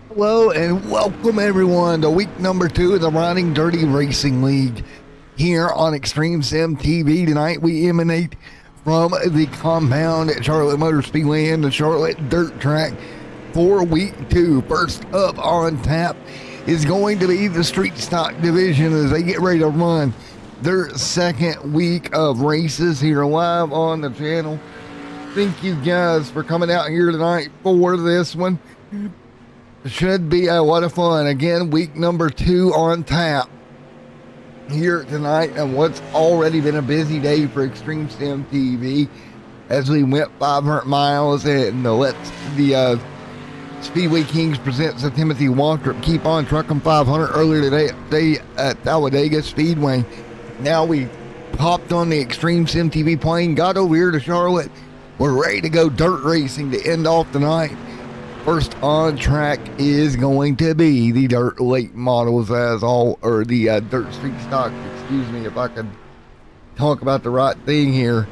Hello and welcome everyone to week number 2 of the Riding Dirty Racing League here on Extreme Sim TV. Tonight we emanate from the compound at Charlotte Motor Speedway and the Charlotte Dirt Track for week 2. First up on tap is going to be the Street Stock Division as they get ready to run their second week of races here live on the channel. Thank you guys for coming out here tonight for this one. Should be a lot of fun. Again, week number 2 on tap here tonight, and what's already been a busy day for Extreme Sim TV as we went 500 miles and the Speedway Kings presents the Timothy Waltrip Keep On Truckin' 500 earlier today at Talladega Speedway. Now we hopped on the Extreme Sim TV plane, got over here to Charlotte. We're ready to go dirt racing to end off the night. First on track is going to be the dirt late models or the dirt street stock, excuse me, if I could talk about the right thing here,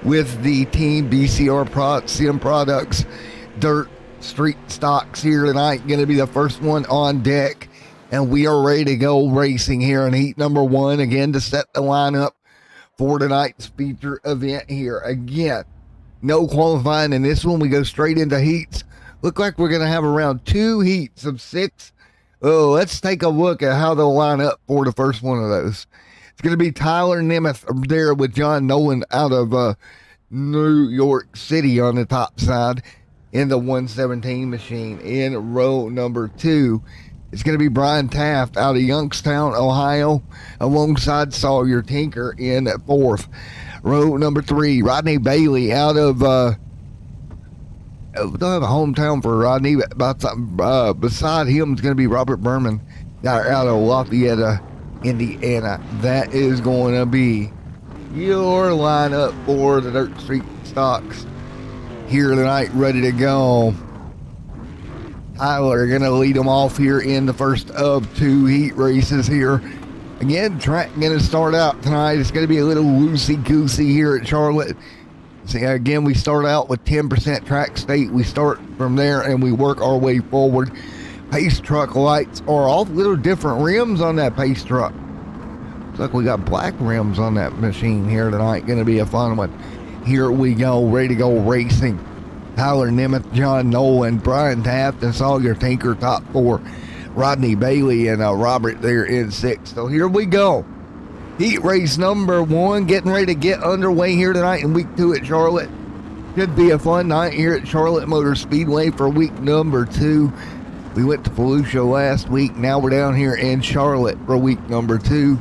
with the team BCR Sim Products dirt street stocks here tonight. Going to be the first one on deck, and we are ready to go racing here in heat number 1 again to set the lineup for tonight's feature event here. Again, no qualifying in this one. We go straight into heats. Look like we're going to have around 2 heats of 6. Oh, let's take a look at how they'll line up for the first one of those. It's going to be Tyler Nemeth there with John Nolan out of New York City on the top side in the 117 machine. In row number 2, it's going to be Brian Taft out of Youngstown, Ohio, alongside Sawyer Tinker in 4th. Row number 3, Rodney Bailey out of don't have a hometown for Rodney, but beside him is going to be Robert Berman out of Lafayette, Indiana. That is going to be your lineup for the dirt street stocks here tonight, ready to go. Tyler going to lead them off here in the first of 2 heat races here. Again, track going to start out tonight. It's going to be a little loosey-goosey here at Charlotte. See, again, we start out with 10% track state. We start from there and we work our way forward. Pace truck lights are all little different rims on that pace truck. Looks like we got black rims on that machine here tonight. Going to be a fun one. Here we go, ready to go racing. Tyler Nemeth, John Nolan, Brian Taft, and Sawyer Tinker top 4. Rodney Bailey and Robert there in 6. So here we go. Heat race number 1 getting ready to get underway here tonight in week 2 at Charlotte. Should be a fun night here at Charlotte Motor Speedway for week number 2. We went to Volusia last week. Now we're down here in Charlotte for week number 2.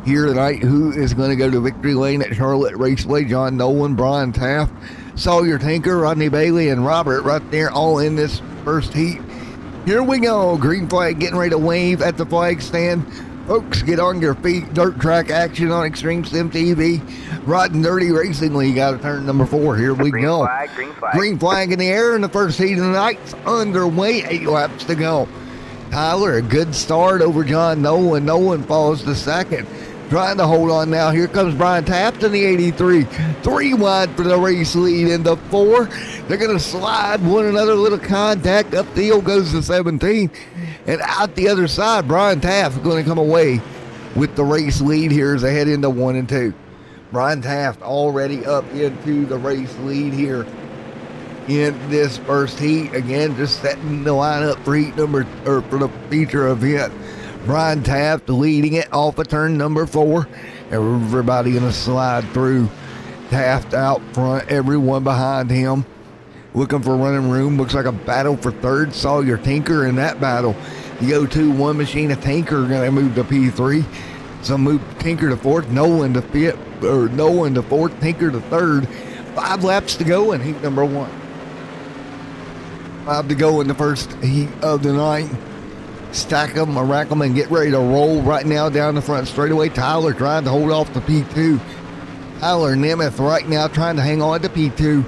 Here tonight, who is going to go to victory lane at Charlotte Raceway? John Nolan, Brian Taft, Sawyer Tinker, Rodney Bailey, and Robert right there all in this first heat. Here we go. Green flag getting ready to wave at the flag stand. Folks, get on your feet. Dirt track action on Extreme Sim TV. Riding Dirty Racing League out of turn number 4. Here we go. Green flag. Green flag in the air in the first heat of the night's underway. 8 laps to go. Tyler, a good start over John Nolan. Nolan falls to second. Trying to hold on now. Here comes Brian Taft in the 83. 3 wide for the race lead in the 4. They're going to slide one another. Little contact. Up the field goes the 17. And out the other side, Brian Taft is going to come away with the race lead here as they head into 1 and 2. Brian Taft already up into the race lead here in this first heat. Again, just setting the lineup for heat for the feature event. Brian Taft leading it off of turn number 4. Everybody going to slide through. Taft out front, everyone behind him looking for running room. Looks like a battle for 3rd. Sawyer Tinker in that battle. The 021 machine of Tinker going to move to P3. So move Tinker to 4th, Nolan to 5th, or Nolan to 4th, Tinker to 3rd. 5 laps to go in heat number 1. 5 to go in the first heat of the night. Stack them, rack them, and get ready to roll right now down the front straightaway. Tyler trying to hold off the P2. Tyler Nemeth right now trying to hang on to P2.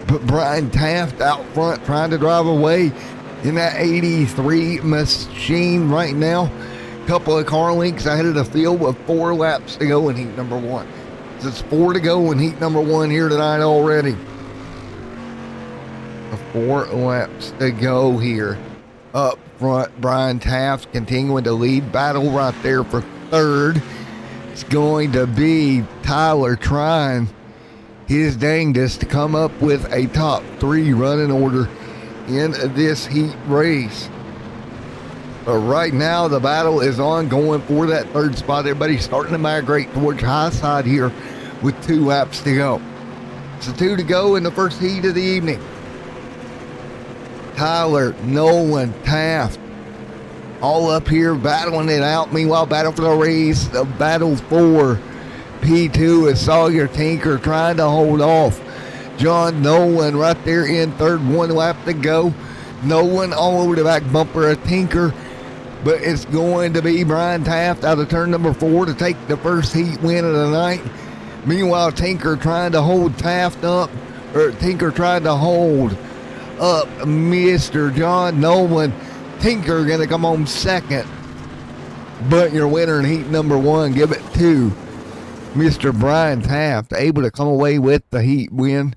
But Brian Taft out front trying to drive away in that 83 machine right now. Couple of car links ahead of the field with 4 laps to go in heat number 1. So it's 4 to go in heat number 1 here tonight already. 4 laps to go here Up front, Brian Taft continuing to lead. Battle right there for third. It's going to be Tyler trying his dangest to come up with a top 3 running order in this heat race. But right now, the battle is on, going for that third spot. Everybody's starting to migrate towards high side here with 2 laps to go. So 2 to go in the first heat of the evening. Tyler, Nolan, Taft, all up here battling it out. Meanwhile, battle for the race, the battle for P2 is Sawyer Tinker trying to hold off John Nolan right there in third, 1 lap to go. Nolan all over the back bumper of Tinker, but it's going to be Brian Taft out of turn number 4 to take the first heat win of the night. Meanwhile, Tinker trying to hold Taft up, or Tinker trying to hold up Mr. John Nolan. Tinker going to come home second, but your winner in heat number 1, give it to Mr. Brian Taft, able to come away with the heat win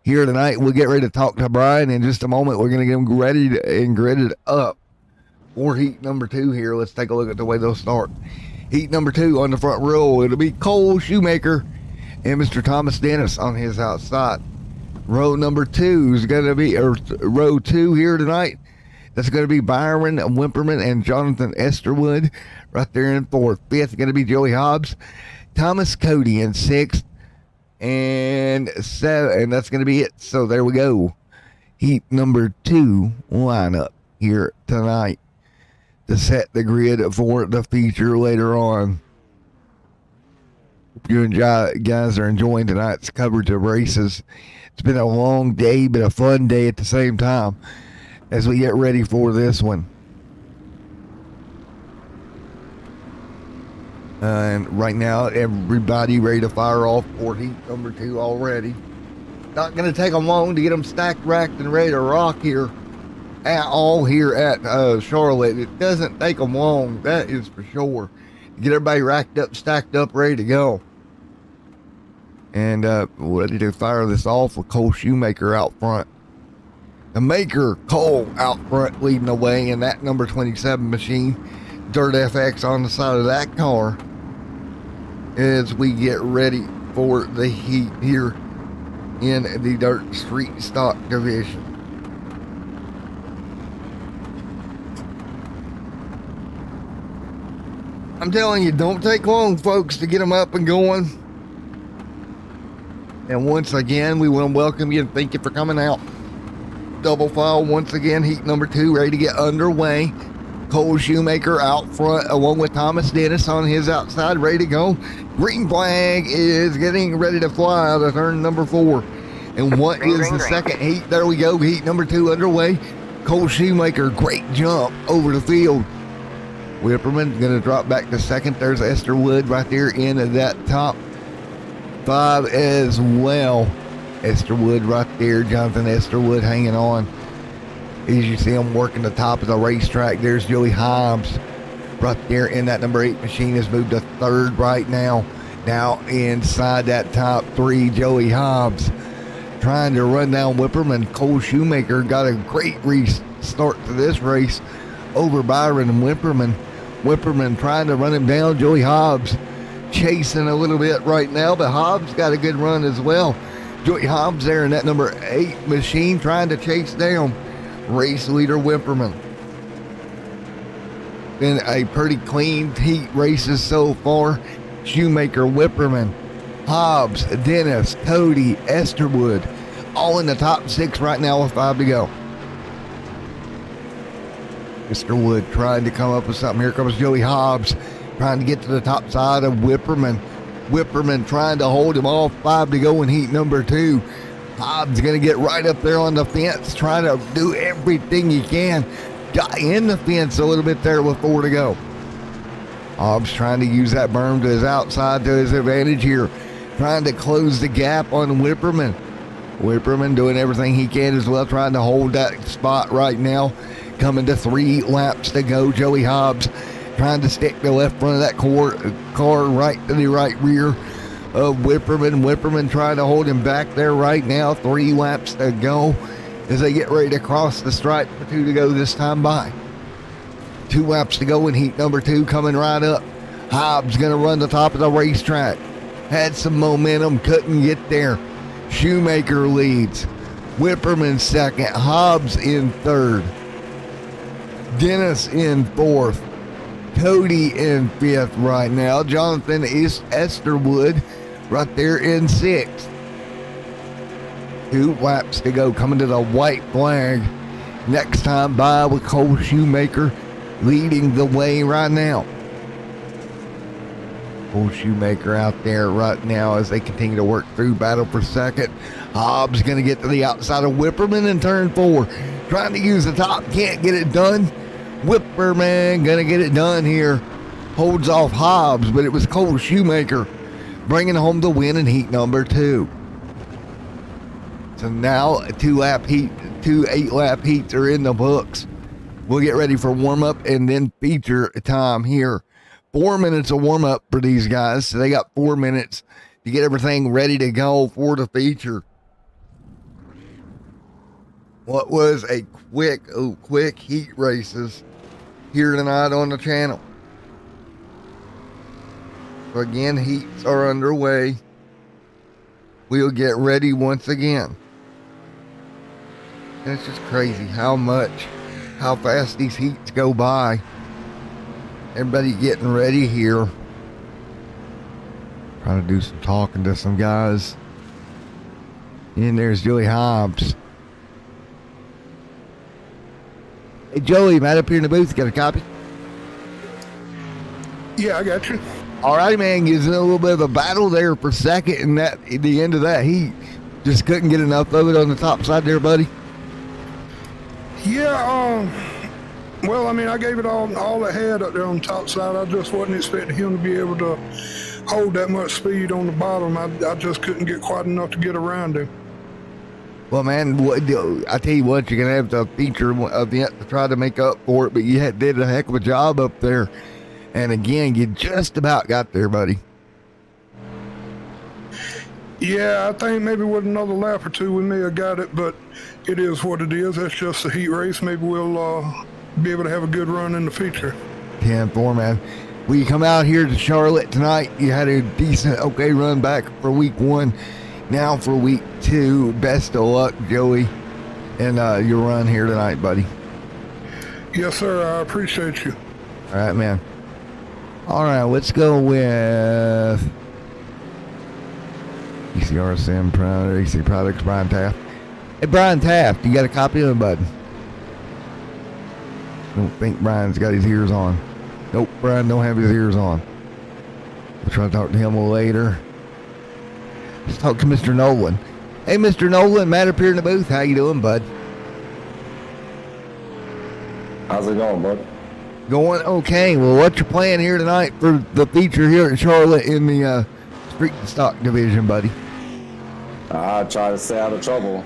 here tonight. We'll get ready to talk to Brian in just a moment. We're going to get him ready and gridded up for heat number 2 here. Let's take a look at the way they'll start. Heat number 2 on the front row, it'll be Cole Shoemaker and Mr. Thomas Dennis on his outside. Row number 2 is going to be, or row 2 here tonight, that's going to be Byron Wimperman and Jonathan Esterwood right there in 4th. 5th going to be Joey Hobbs, Thomas Cody in 6th, and 7th, and that's going to be it. So there we go. Heat number 2 lineup here tonight to set the grid for the feature later on. Hope you guys are enjoying tonight's coverage of races. It's been a long day, but a fun day at the same time as we get ready for this one. And right now, everybody ready to fire off for heat number 2 already. Not going to take them long to get them stacked, racked, and ready to rock here at all here at Charlotte. It doesn't take them long, that is for sure. Get everybody racked up, stacked up, ready to go. And ready to fire this off with Cole Shoemaker out front. The maker, Cole, out front leading the way in that number 27 machine. Dirt FX on the side of that car as we get ready for the heat here in the dirt street stock division. I'm telling you, don't take long, folks, to get them up and going. And once again, we want to welcome you and thank you for coming out. Double file once again, heat number 2 ready to get underway. Cole Shoemaker out front along with Thomas Dennis on his outside, ready to go. Green flag is getting ready to fly out of turn number 4. And what is the second heat? There we go, heat number 2 underway. Cole Shoemaker, great jump over the field. Whipperman going to drop back to second. There's Esterwood right there in that top 5 as well. Esterwood right there, Jonathan Esterwood hanging on as you see him working the top of the racetrack. There's Joey Hobbs right there in that number 8 machine, has moved to 3rd right now. Now inside that top 3, Joey Hobbs trying to run down Whipperman. Cole Shoemaker got a great restart to this race over Byron and Whipperman. Whipperman trying to run him down. Joey Hobbs chasing a little bit right now, but Hobbs got a good run as well. Joey Hobbs there in that number 8 machine trying to chase down race leader Whipperman. Been a pretty clean heat races so far. Shoemaker, Whipperman, Hobbs, Dennis, Cody, Esterwood, all in the top 6 right now with 5 to go. Mr. Wood trying to come up with something. Here comes Joey Hobbs trying to get to the top side of Whipperman. Whipperman trying to hold him off. 5 to go in heat number 2. Hobbs going to get right up there on the fence, trying to do everything he can. Got in the fence a little bit there with 4 to go. Hobbs trying to use that berm to his outside to his advantage here. Trying to close the gap on Whipperman. Whipperman doing everything he can as well, trying to hold that spot right now. Coming to 3 laps to go. Joey Hobbs trying to stick the left front of that car right to the right rear of Whipperman. Whipperman trying to hold him back there right now. 3 laps to go. as they get ready to cross the stripe for 2 to go this time by. 2 laps to go in heat number 2, coming right up. Hobbs going to run the top of the racetrack. Had some momentum, couldn't get there. Shoemaker leads. Whipperman second. Hobbs in third. Dennis in fourth. Cody in fifth right now. Jonathan Esterwood right there in sixth. 2 laps to go, coming to the white flag. Next time by with Cole Shoemaker leading the way right now. Cole Shoemaker out there right now as they continue to work through battle for second. Hobbs going to get to the outside of Whipperman in turn 4. Trying to use the top, can't get it done. Whipperman going to get it done here. Holds off Hobbs, but it was Cole Shoemaker bringing home the win in heat number 2. So now 2 8-lap heats are in the books. We'll get ready for warm-up and then feature time here. 4 minutes of warm-up for these guys. So they got 4 minutes to get everything ready to go for the feature. What was a quick heat races here tonight on the channel. So again, heats are underway. We'll get ready once again. And it's just crazy how fast these heats go by. Everybody getting ready here. Trying to do some talking to some guys. And there's Joey Hobbs. Hey Joey, Matt up here in the booth, got a copy? Yeah, I got you. All right, man, gives a little bit of a battle there for second, and that at the end of that heat, just couldn't get enough of it on the top side there, buddy. Yeah, well, I mean, I gave it all I had up there on the top side. I just wasn't expecting him to be able to hold that much speed on the bottom. I just couldn't get quite enough to get around him. Well, man, I tell you what, you're going to have to feature event to try to make up for it, but you did a heck of a job up there. And again, you just about got there, buddy. Yeah, I think maybe with another lap or two we may have got it, but it is what it is. That's just a heat race. Maybe we'll be able to have a good run in the feature. 10-4, man. When you come out here to Charlotte tonight, you had a decent, okay run back for week 1. Now for week 2, best of luck, Joey, and your run here tonight, buddy. Yes, sir. I appreciate you. All right, man. All right, let's go with ECRSM AC Products, Brian Taft. Hey, Brian Taft, you got a copy of it, bud? Don't think Brian's got his ears on. Nope, Brian don't have his ears on. We'll try to talk to him a little later. Let's talk to Mr. Nolan. Hey, Mr. Nolan, Matt up here in the booth. How you doing, bud? How's it going, bud? Going okay. Well, what's your plan here tonight for the feature here in Charlotte in the street and stock division, buddy? I try to stay out of trouble.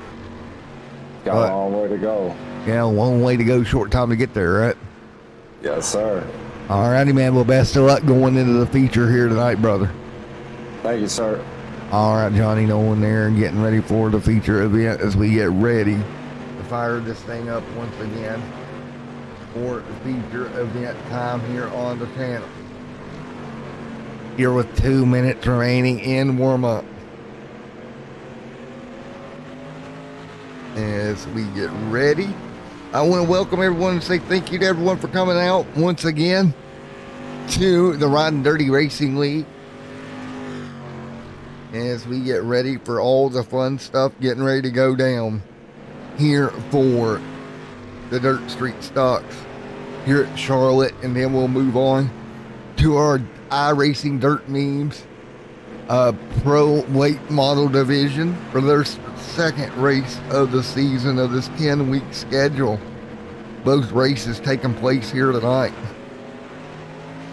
Got a long way to go. Yeah, long way to go, short time to get there, right? Yes, sir. All righty, man. Well, best of luck going into the feature here tonight, brother. Thank you, sir. All right, Johnny Nolan there and getting ready for the feature event as we get ready to fire this thing up once again for the feature event time here on the channel. Here with 2 minutes remaining in warm-up. As we get ready, I want to welcome everyone and say thank you to everyone for coming out once again to the Riding Dirty Racing League. As we get ready for all the fun stuff getting ready to go down here for the Dirt Street Stocks here at Charlotte, and then we'll move on to our iRacing Dirt Memes Pro Late Model Division for their second race of the season of this 10-week schedule. Both races taking place here tonight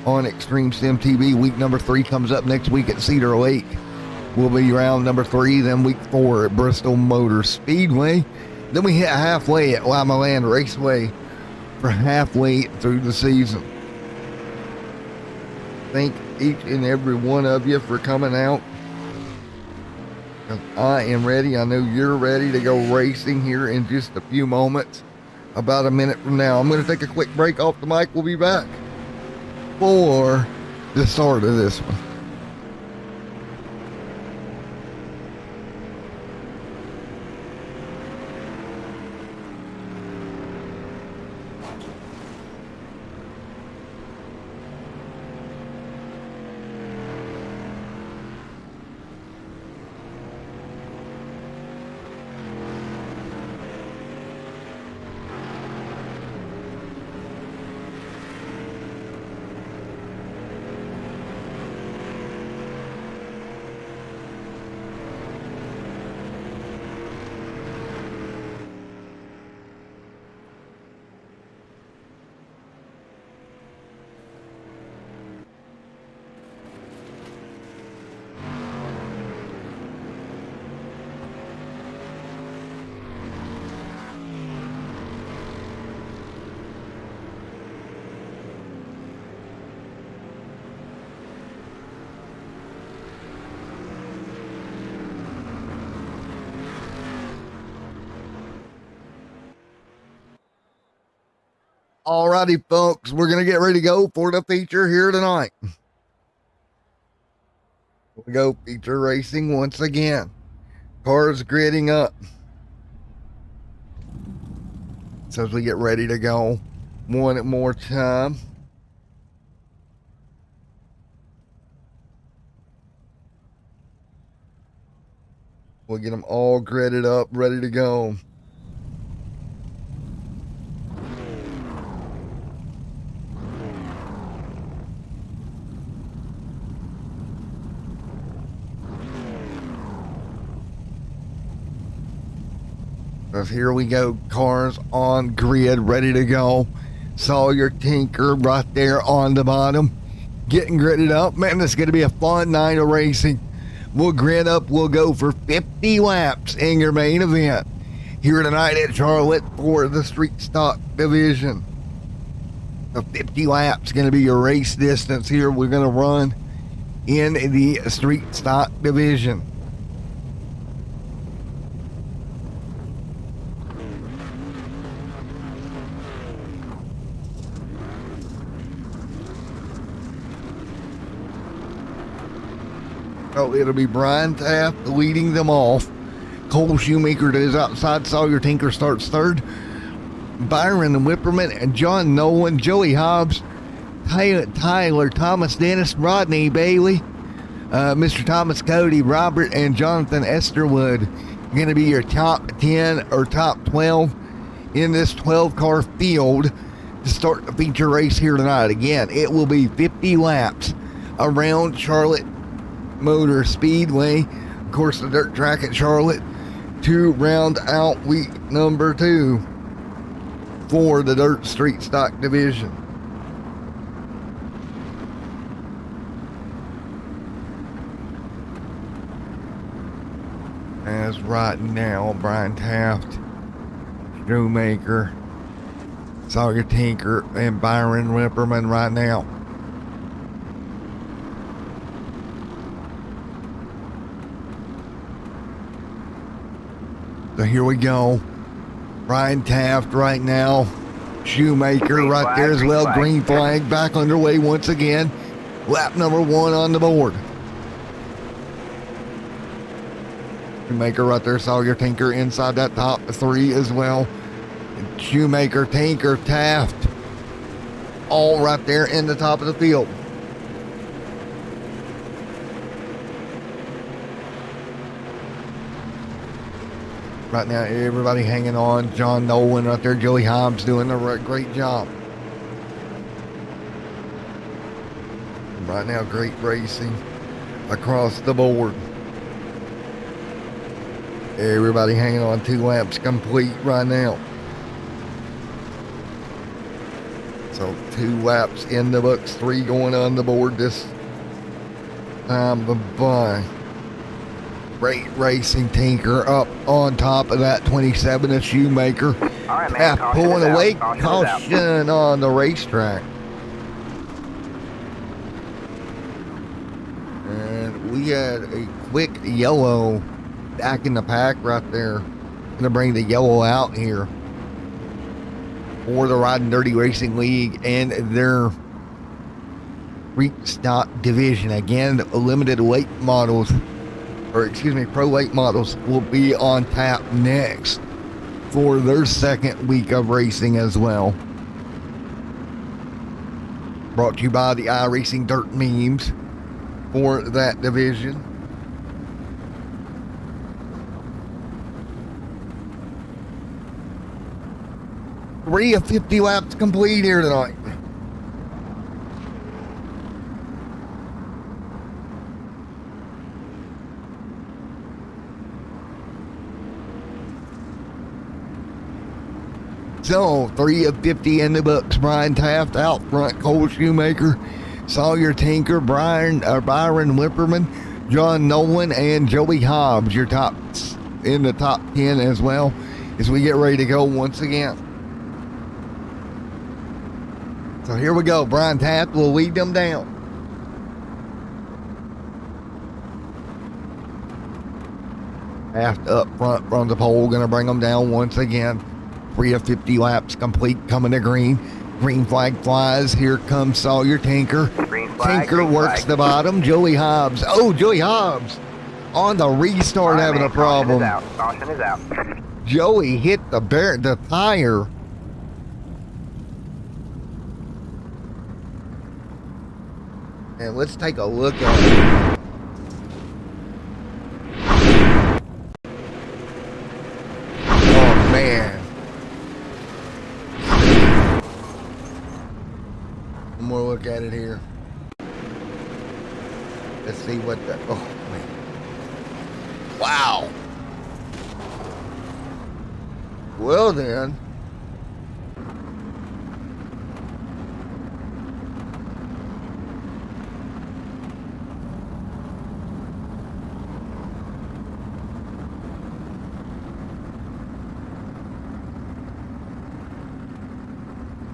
on Extreme Sim TV. Week number 3 comes up next week at Cedar Lake. Will be round number 3, then week 4 at Bristol Motor Speedway. Then we hit halfway at Lima Land Raceway for halfway through the season. Thank each and every one of you for coming out I am ready. I know you're ready to go racing here in just a few moments. About a minute from now. I'm going to take a quick break off the mic. We'll be back for the start of this one. Alrighty, folks, we're going to get ready to go for the feature here tonight. We go feature racing once again. Cars gridding up. So as we get ready to go one more time. We'll get them all gridded up, ready to go. Here we go, cars on grid, ready to go. Sawyer Tinker right there on the bottom, getting gridded up. Man, this is going to be a fun night of racing. We'll grid up, we'll go for 50 laps in your main event here tonight at Charlotte for the street stock division. The 50 laps going to be your race distance here. We're going to run in the street stock division. So it'll be Brian Taft leading them off. Cole Shoemaker is outside. Sawyer Tinker starts third. Byron Whipperman and John Nolan, Joey Hobbs, Tyler Thomas Dennis, Rodney Bailey, Mr. Thomas Cody, Robert, and Jonathan Esterwood going to be your top 10 or top 12 in this 12-car field to start the feature race here tonight. Again, it will be 50 laps around Charlotte Motor Speedway, of course, the dirt track at Charlotte, to round out week number 2 for the dirt street stock division. As right now, Brian Taft, Shoemaker, Sawyer Tinker, and Byron Whipperman right now. So here we go. Brian Taft right now. Shoemaker right there as well. Green flag back underway once again. Lap number 1 on the board. Shoemaker right there. Sawyer Tinker inside that top 3 as well. Shoemaker, Tinker, Taft, all right there in the top of the field. Right now, everybody hanging on. John Nolan right there. Joey Hobbs doing a great job. Right now, great racing across the board. Everybody hanging on. 2 laps complete right now. So 2 laps in the books. 3 going on the board this time. Bye-bye. Great racing. Tinker up on top of that 27 of Shoemaker. Right, man, pulling away. Caution on the racetrack. And we had a quick yellow back in the pack right there. Gonna bring the yellow out here for the Riding Dirty Racing League and their stock division. Again, limited weight models, or excuse me, pro weight models will be on tap next for their second week of racing as well. Brought to you by the iRacing Dirt Memes for that division. Three of 50 laps complete here tonight. So, 3 of 50 in the books. Brian Taft out front, Cole Shoemaker, Sawyer Tinker, Byron Whipperman, John Nolan, and Joey Hobbs, your tops in the top 10 as well, as we get ready to go once again. So here we go. Brian Taft will lead them down. Taft up front from the pole, going to bring them down once again. 3 of 50 laps complete, coming to green. Green flag flies. Here comes Sawyer Tinker. Tinker works the bottom. Joey Hobbs. Oh, Joey Hobbs on the restart having a problem. Caution is out. Joey hit the tire. And let's take a look at it. Oh, man. One more look at it here. Let's see what the... Oh, man. Wow. Well, then.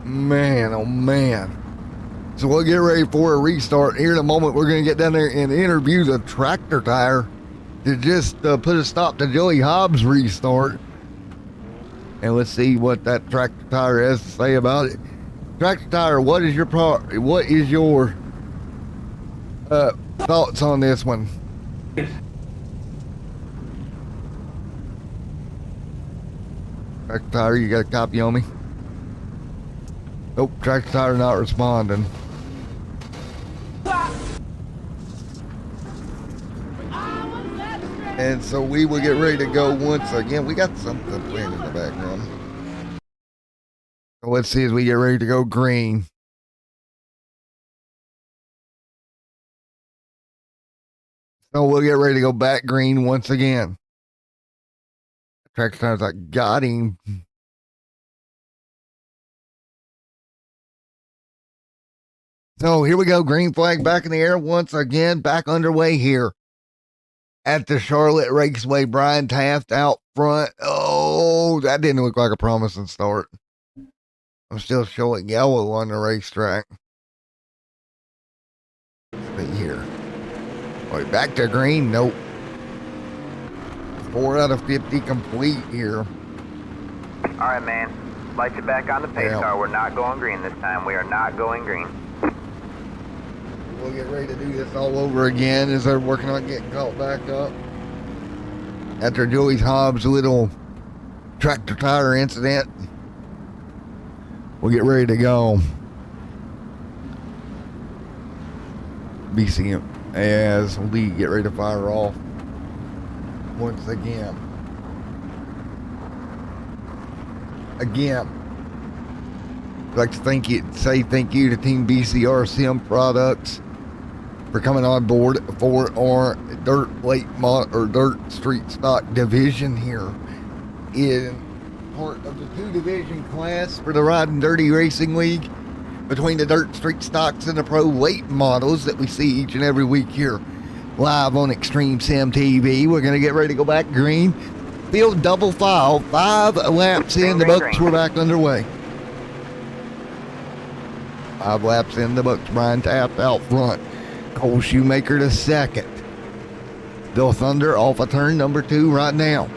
Man, oh man. So we'll get ready for a restart. Here in a moment, we're going to get down there and interview the tractor tire to just put a stop to Joey Hobbs' restart. And let's see what that tractor tire has to say about it. Tractor tire, what is your thoughts on this one? Tractor tire, you got a copy on me? Nope, tractor tire not responding. And so we will get ready to go once again. We got something playing in the background. So let's see as we get ready to go green. So we'll get ready to go back green once again. Tractor tire's like, got him. So here we go. Green flag back in the air once again. Back underway here at the Charlotte Raceway. Brian Taft out front. Oh, that didn't look like a promising start. I'm still showing yellow on the racetrack. Let's see here. Wait, back to green. Nope. 4 out of 50 complete here. All right, man. Light you back on the pace car. We're not going green this time. We are not going green. We'll get ready to do this all over again as they're working on getting caught back up. After Joey Hobbs' little tractor tire incident, we'll get ready to go. BCM as we get ready to fire off once again. I'd like to say thank you to Team BCR Sim Products for coming on board for our dirt street stock division here in part of the 2 division class for the Riding Dirty Racing League between the dirt street stocks and the pro weight models that we see each and every week here live on Extreme Sim TV. We're going to get ready to go back green. Field double file, 5 laps in, the books were back underway. 5 laps in the books. Brian Taft out front. Cole Shoemaker to second. They'll thunder off of turn number 2 right now.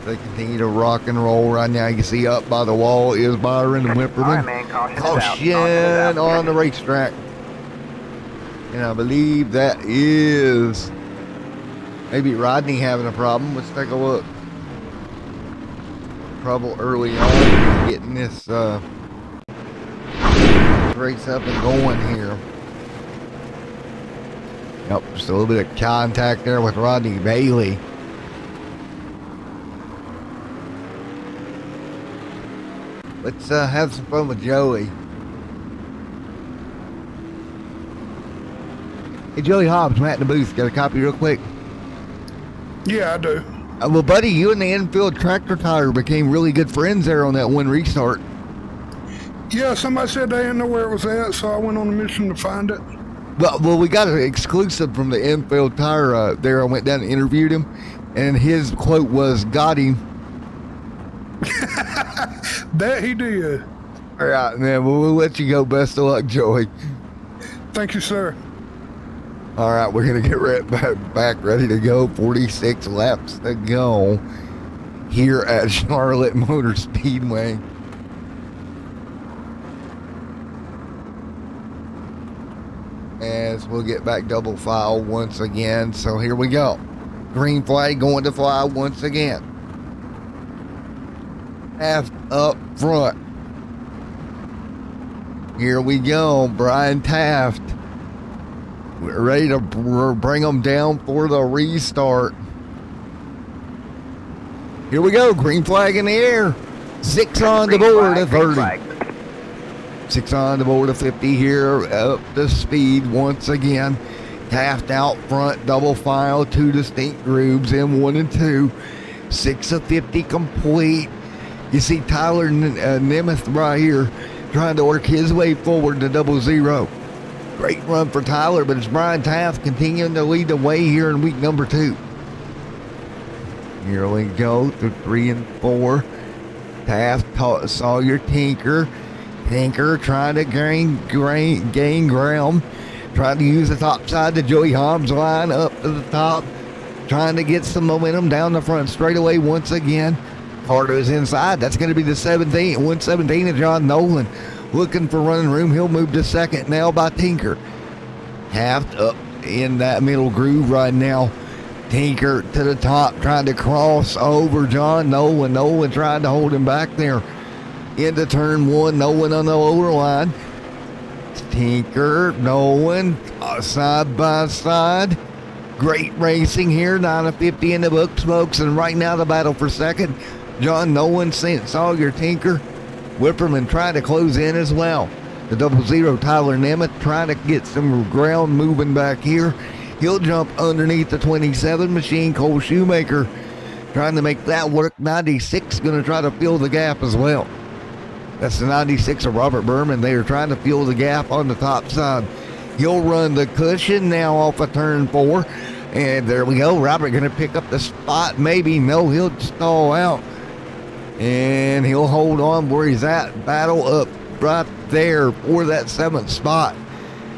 They continue to rock and roll right now. You can see up by the wall is Byron and Whipperman. All right, man, caution is out. Caution on the racetrack. And I believe that is maybe Rodney having a problem. Let's take a look. Trouble early on getting this race up and going here. Yep, just a little bit of contact there with Rodney Bailey. Let's have some fun with Joey. Hey, Joey Hobbs, Matt in the booth. Got a copy real quick? Yeah, I do. Well, buddy, you and the infield tractor tire became really good friends there on that one restart. Yeah, somebody said they didn't know where it was at, so I went on a mission to find it. Well, we got an exclusive from the infield tire there. I went down and interviewed him, and his quote was, "Got him." That he did. All right, man. Well, we'll let you go. Best of luck, Joey. Thank you, sir. All right, we're going to get right back ready to go. 46 laps to go here at Charlotte Motor Speedway. As we'll get back double file once again. So here we go. Green flag going to fly once again. Taft up front. Here we go. Brian Taft. We're ready to bring them down for the restart. Here we go. Green flag in the air. 6 on the board at 30. 6 on the board of 50 here. Up to speed once again. Taft out front. Double file. 2 distinct grooves in 1 and 2. 6 of 50 complete. You see Tyler Nemeth right here trying to work his way forward to 00. Great run for Tyler, but it's Brian Taft continuing to lead the way here in week number 2. Here we go through 3 and 4. Taft saw your Tinker. Tinker trying to gain ground. Trying to use the top side to Joey Hobbs line up to the top. Trying to get some momentum down the front straightaway once again. Carter's inside. That's going to be the 17. 117 of John Nolan. Looking for running room. He'll move to second now by Tinker. Taft up in that middle groove right now. Tinker to the top trying to cross over John Nolan. Nolan trying to hold him back there. Into turn 1. Nolan on the lower line. Tinker, Nolan, side by side. Great racing here. 9 of 50 in the books, folks. And right now the battle for second. John Nolan, Sawyer, Tinker. Whipperman trying to close in as well. The 00 Tyler Nemeth trying to get some ground moving back here. He'll jump underneath the 27 machine. Cole Shoemaker trying to make that work. 96 going to try to fill the gap as well. That's the 96 of Robert Berman. They are trying to fill the gap on the top side. He'll run the cushion now off of turn 4. And there we go. Robert going to pick up the spot. Maybe. No, he'll stall out. And he'll hold on where he's at. Battle up right there for that 7th spot.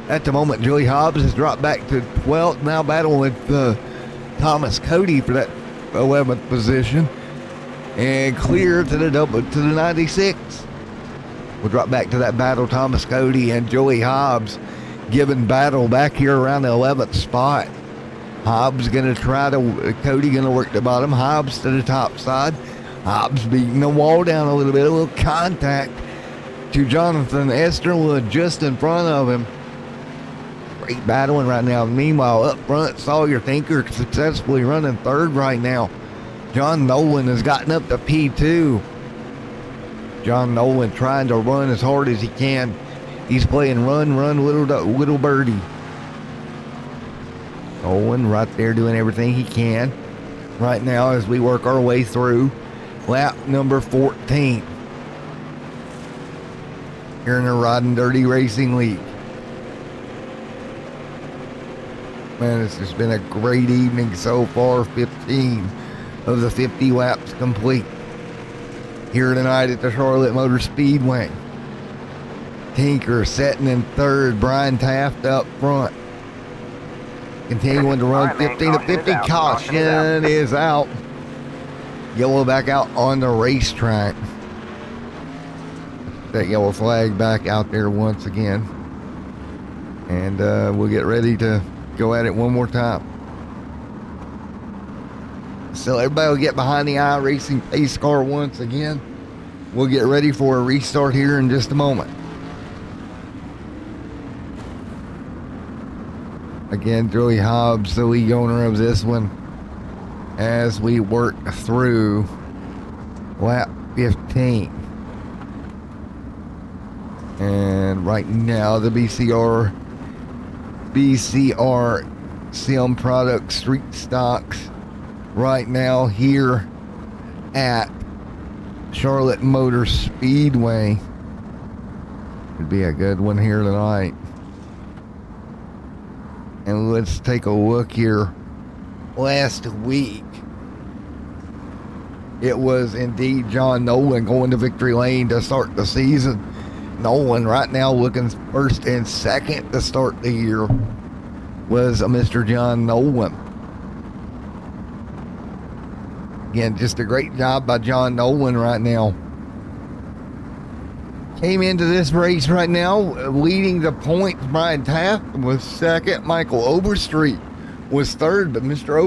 At the moment, Joey Hobbs has dropped back to 12th. Now battling with Thomas Cody for that 11th position. And clear to the 96. We'll drop back to that battle. Thomas Cody and Joey Hobbs giving battle back here around the 11th spot. Hobbs going to try to, Cody going to work the bottom. Hobbs to the top side. Hobbs beating the wall down a little contact to Jonathan Esterwood just in front of him. Great battling right now. Meanwhile, up front, Sawyer Tinker successfully running 3rd right now. John Nolan has gotten up to P2. John Nolan trying to run as hard as he can. He's playing run, little birdie. Nolan right there doing everything he can right now as we work our way through lap number 14 here in the Riding Dirty Racing League. Man, this has been a great evening so far. 15 of the 50 laps complete here tonight at the Charlotte Motor Speedway. Tinker setting in 3rd. Brian Taft up front. Continuing to run All right, man, 15 to caution is 50. out. Caution is out. Caution is out. Yellow back out on the racetrack. That yellow flag back out there once again. And we'll get ready to go at it one more time. So everybody will get behind the iRacing pace car once again. We'll get ready for a restart here in just a moment. Again, Joey Hobbs, the league owner of this one, as we work through lap 15. And right now, the BCR Sim Product Street Stocks right now here at Charlotte Motor Speedway. Could be a good one here tonight. And let's take a look here. Last week, it was indeed John Nolan going to victory lane to start the season. Nolan right now looking first and second to start the year was a Mr. John Nolan. Again, just a great job by John Nolan right now. Came into this race right now, leading the points. Brian Taft was second. Michael Overstreet was third, but Mr.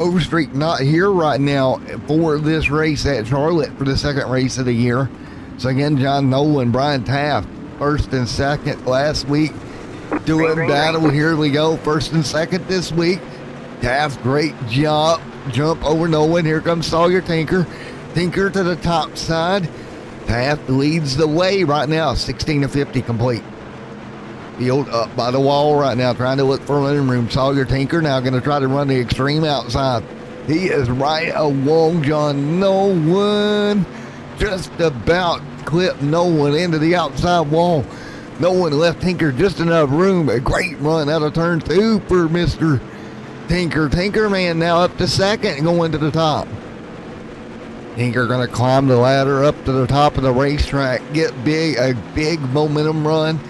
Overstreet not here right now for this race at Charlotte for the second race of the year. So again, John Nolan, Brian Taft, first and second last week. Doing battle. Here we go. First and second this week. Taft, great job. Jump over Nolan. Here comes Sawyer Tinker. Tinker to the top side. Taft leads the way right now. 16 to 50 complete. Field up by the wall right now, trying to look for running room. Sawyer Tinker now going to try to run the extreme outside. He is right along John Nolan. Just about clipped Nolan into the outside wall. Nolan left Tinker just enough room. A great run out of turn 2 for Mr. Tinker. Tinker man now up to second, going to the top. Tinker going to climb the ladder up to the top of the racetrack. Get a big momentum run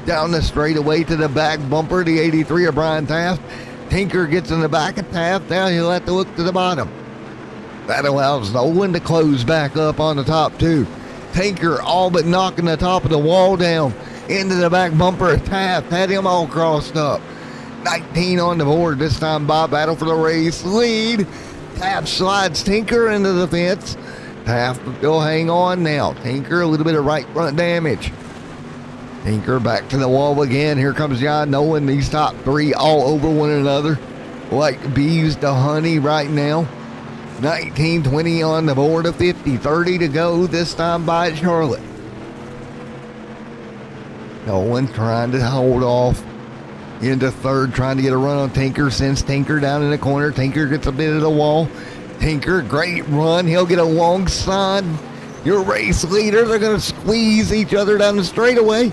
down the straightaway to the back bumper. The 83 of Brian Taft. Tinker gets in the back of Taft. Now he'll have to look to the bottom. That allows Nolan to close back up on the top 2. Tinker all but knocking the top of the wall down into the back bumper of Taft. Had him all crossed up. 19 on the board this time by battle for the race lead. Taft slides Tinker into the fence. Taft will hang on now. Tinker, a little bit of right front damage. Tinker back to the wall again. Here comes John Nolan. These top 3 all over one another like bees to honey right now. 19, 20 on the board of 50. 30 to go this time by Charlotte. Nolan trying to hold off into third, trying to get a run on Tinker. Sends Tinker down in the corner. Tinker gets a bit of the wall. Tinker, great run. He'll get alongside your race leader. They're going to squeeze each other down the straightaway.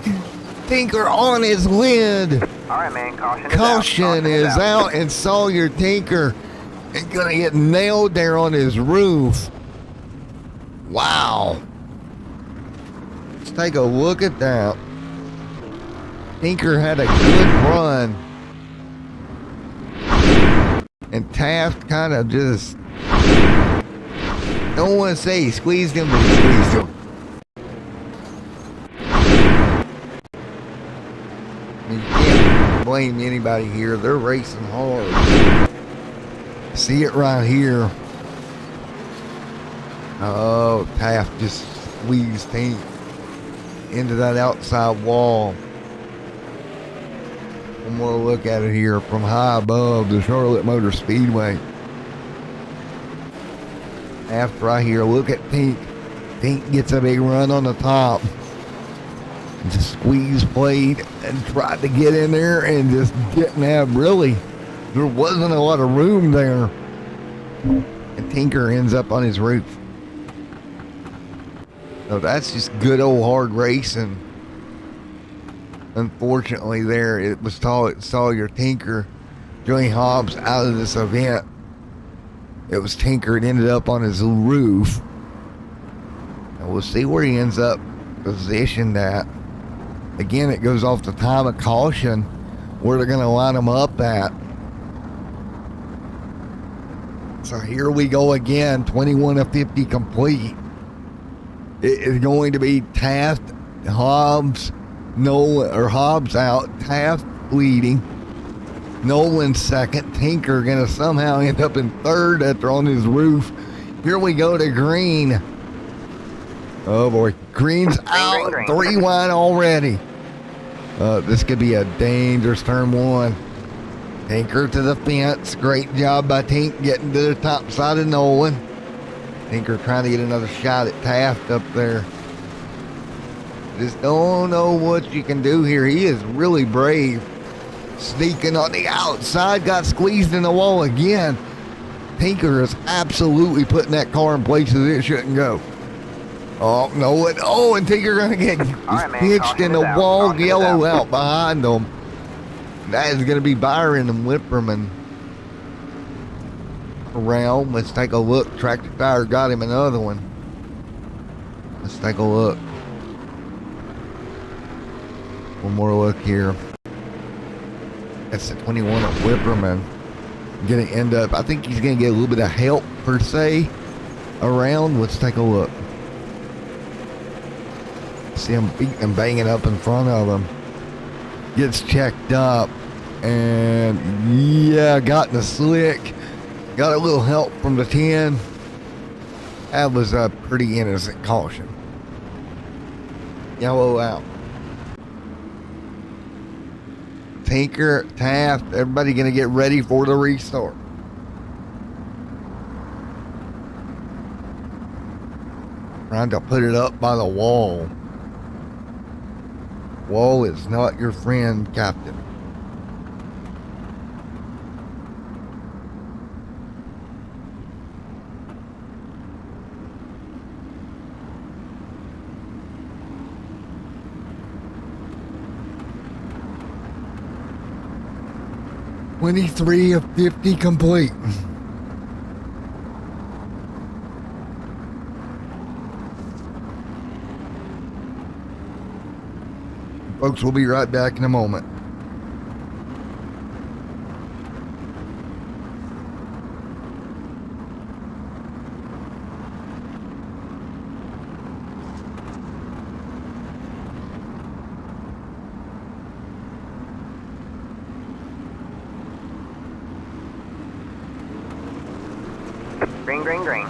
Tinker on his lid. All right, man. Caution is out, and Sawyer Tinker is going to get nailed there on his roof. Wow. Let's take a look at that. Tinker had a good run. And Taft kind of just, don't want to say he squeezed him, but he squeezed him. You can't blame anybody here. They're racing hard. See it right here. Oh, Taft just squeezed him into that outside wall. One more look at it here from high above the Charlotte Motor Speedway. After right here, look at Tink. Tink gets a big run on the top. Just squeeze played and tried to get in there and just didn't have really. There wasn't a lot of room there. And Tinker ends up on his roof. So that's just good old hard racing. Unfortunately there, it was Sawyer Tinker, Joey Hobbs out of this event. It was Tinker. It ended up on his roof. And we'll see where he ends up positioned at. Again, it goes off the time of caution where they're going to line them up at. So here we go again, 21 of 50 complete. It is going to be Taft, Hobbs, Nolan, or Hobbs out, Taft leading, Nolan second, Tinker going to somehow end up in third after on his roof. Here we go to Green. Oh boy, Green's out, green. 3 wide already. This could be a dangerous turn one. Tinker to the fence. Great job by Tink getting to the top side of Nolan. Tinker trying to get another shot at Taft up there. Just don't know what you can do here. He is really brave. Sneaking on the outside. Got squeezed in the wall again. Tinker is absolutely putting that car in places it shouldn't go. Oh, no. And Tinker going to get right, man, pitched caution in the is out, wall. caution is Yellow out. out behind them. That is going to be Byron and Whipperman around. Let's take a look. Tractor Tire got him another one. Let's take a look. One more look here. That's the 21 of Whipperman. Going to end up, I think he's going to get a little bit of help per se around. Let's take a look. See him beating and banging up in front of him. Gets checked up. And yeah, got in the slick. Got a little help from the 10. That was a pretty innocent caution. Yellow out. Tinker, Taft, everybody gonna get ready for the restart. Trying to put it up by the wall. Wall is not your friend, Captain. $23 of 50 complete. Folks, we'll be right back in a moment. Green, green, green.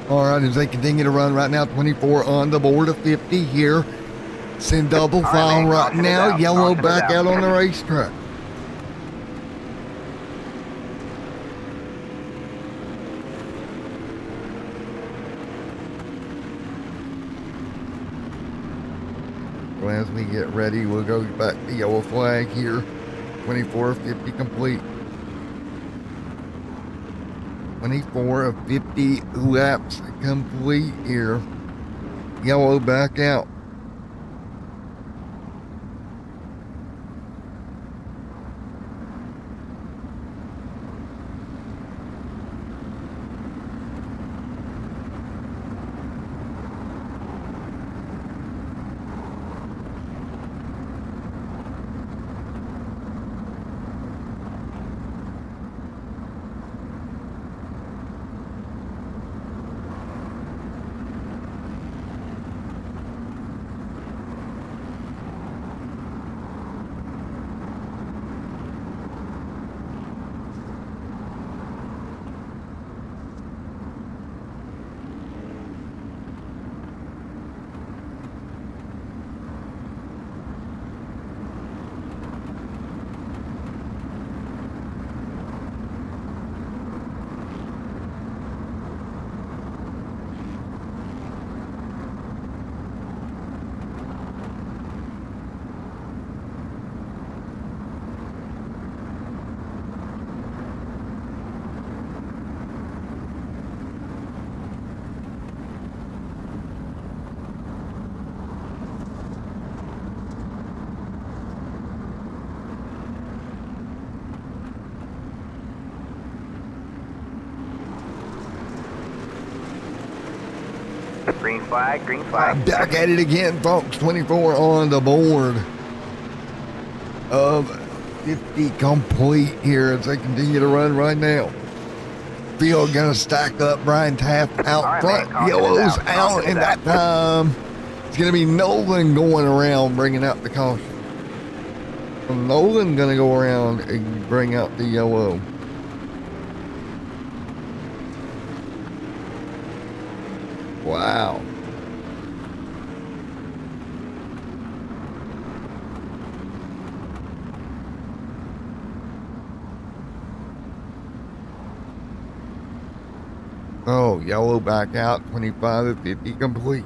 All right, as they continue to run right now, 24 on the board of 50 here. It's in double right, file man, right caution is now. out, Yellow caution is back out. out on the racetrack. Well, as we get ready, we'll go back to yellow flag here. 24 of 50 complete. 24 of 50 laps complete here. Yellow back out. Green flag, green flag. Back at it again, folks. 24 on the board of 50 complete here as they continue to run right now. Field gonna stack up. Brian Taft out All right, front. man, Yellow's caution is out, Caution and is that time it's gonna be Nolan going around bringing out the caution. So Nolan gonna go around and bring out the yellow. Wow. Oh, yellow back out, 25 to 50 complete.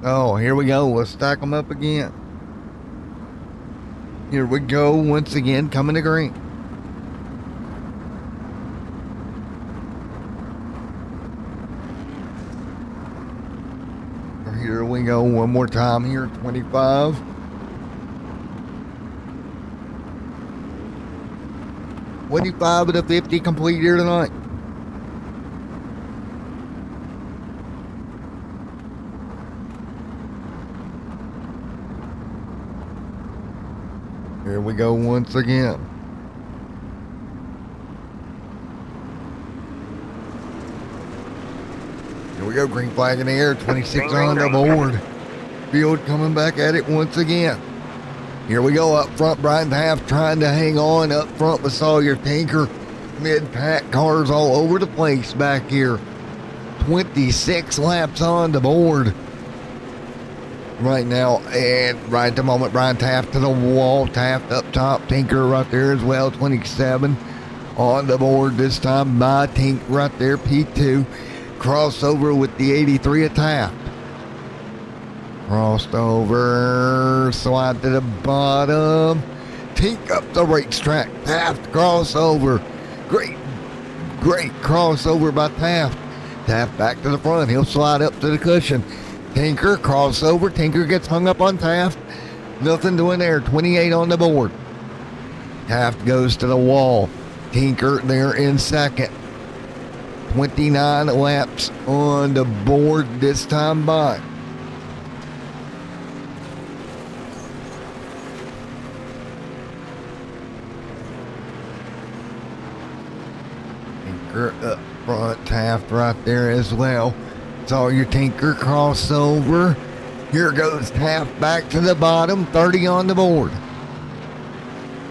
Oh, here we go. Let's stack them up again. Here we go once again, coming to green. Here we go one more time here, 25. Twenty-five of the 50 complete here tonight. Here we go once again. Here we go, green flag in the air, 26 on the board. Field coming back at it once again. Here we go up front, Brian Taft trying to hang on up front with Sawyer Tinker. Mid-pack cars all over the place back here. 26 laps on the board right now, and right at the moment, Brian Taft to the wall. Taft up top, Tinker right there as well. 27 on the board this time by Tink right there. P2 crossover with the 83 of Taft. Crossed over, slide to the bottom. Tink up the racetrack. Taft crossover. Great crossover by Taft. Taft back to the front. He'll slide up to the cushion. Tinker crossover. Tinker gets hung up on Taft. Nothing doing there. 28 on the board. Taft goes to the wall. Tinker there in second. 29 laps on the board this time by. Tinker up front. Taft right there as well. Sawyer Tinker crossover. Here goes Taft back to the bottom. 30 on the board.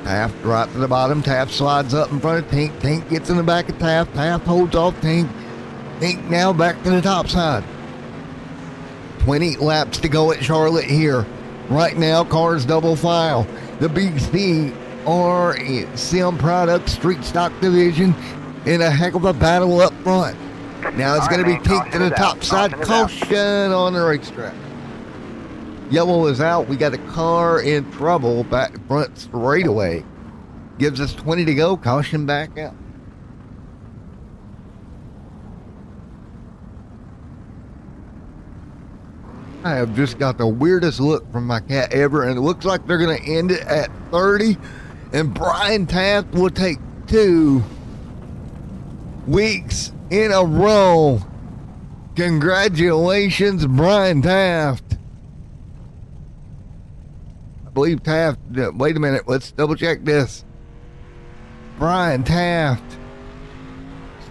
Taft right to the bottom. Taft slides up in front of Tink. Tink gets in the back of Taft. Taft holds off Tink. Tink now back to the top side. 20 laps to go at Charlotte here. Right now, cars double file. The BC Sim Products Street Stock Division in a heck of a battle up front. Now it's going to be Tink to the top side. Caution on the racetrack. Yellow is out. We got a car in trouble back front straightaway. Gives us 20 to go. Caution back out. I have just got the weirdest look from my cat ever, and it looks like they're going to end it at 30. And Brian Taft will take 2 weeks in a row. Congratulations, Brian Taft. I believe Taft, wait a minute, let's double check this. Brian Taft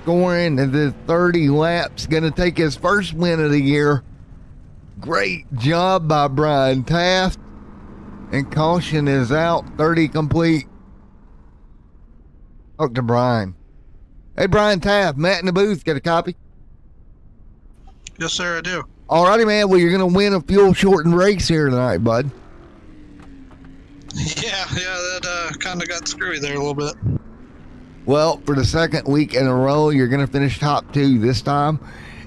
scoring the 30 laps, gonna take his first win of the year. Great job by Brian Taft. And caution is out, 30 complete. Talk to Brian. Hey, Brian Taft, Matt in the booth, get a copy? Yes, sir, I do. Alrighty, man. Well, you're going to win a fuel shortened race here tonight, bud. Yeah, that kind of got screwy there a little bit. Well, for the second week in a row, you're going to finish top 2 this time.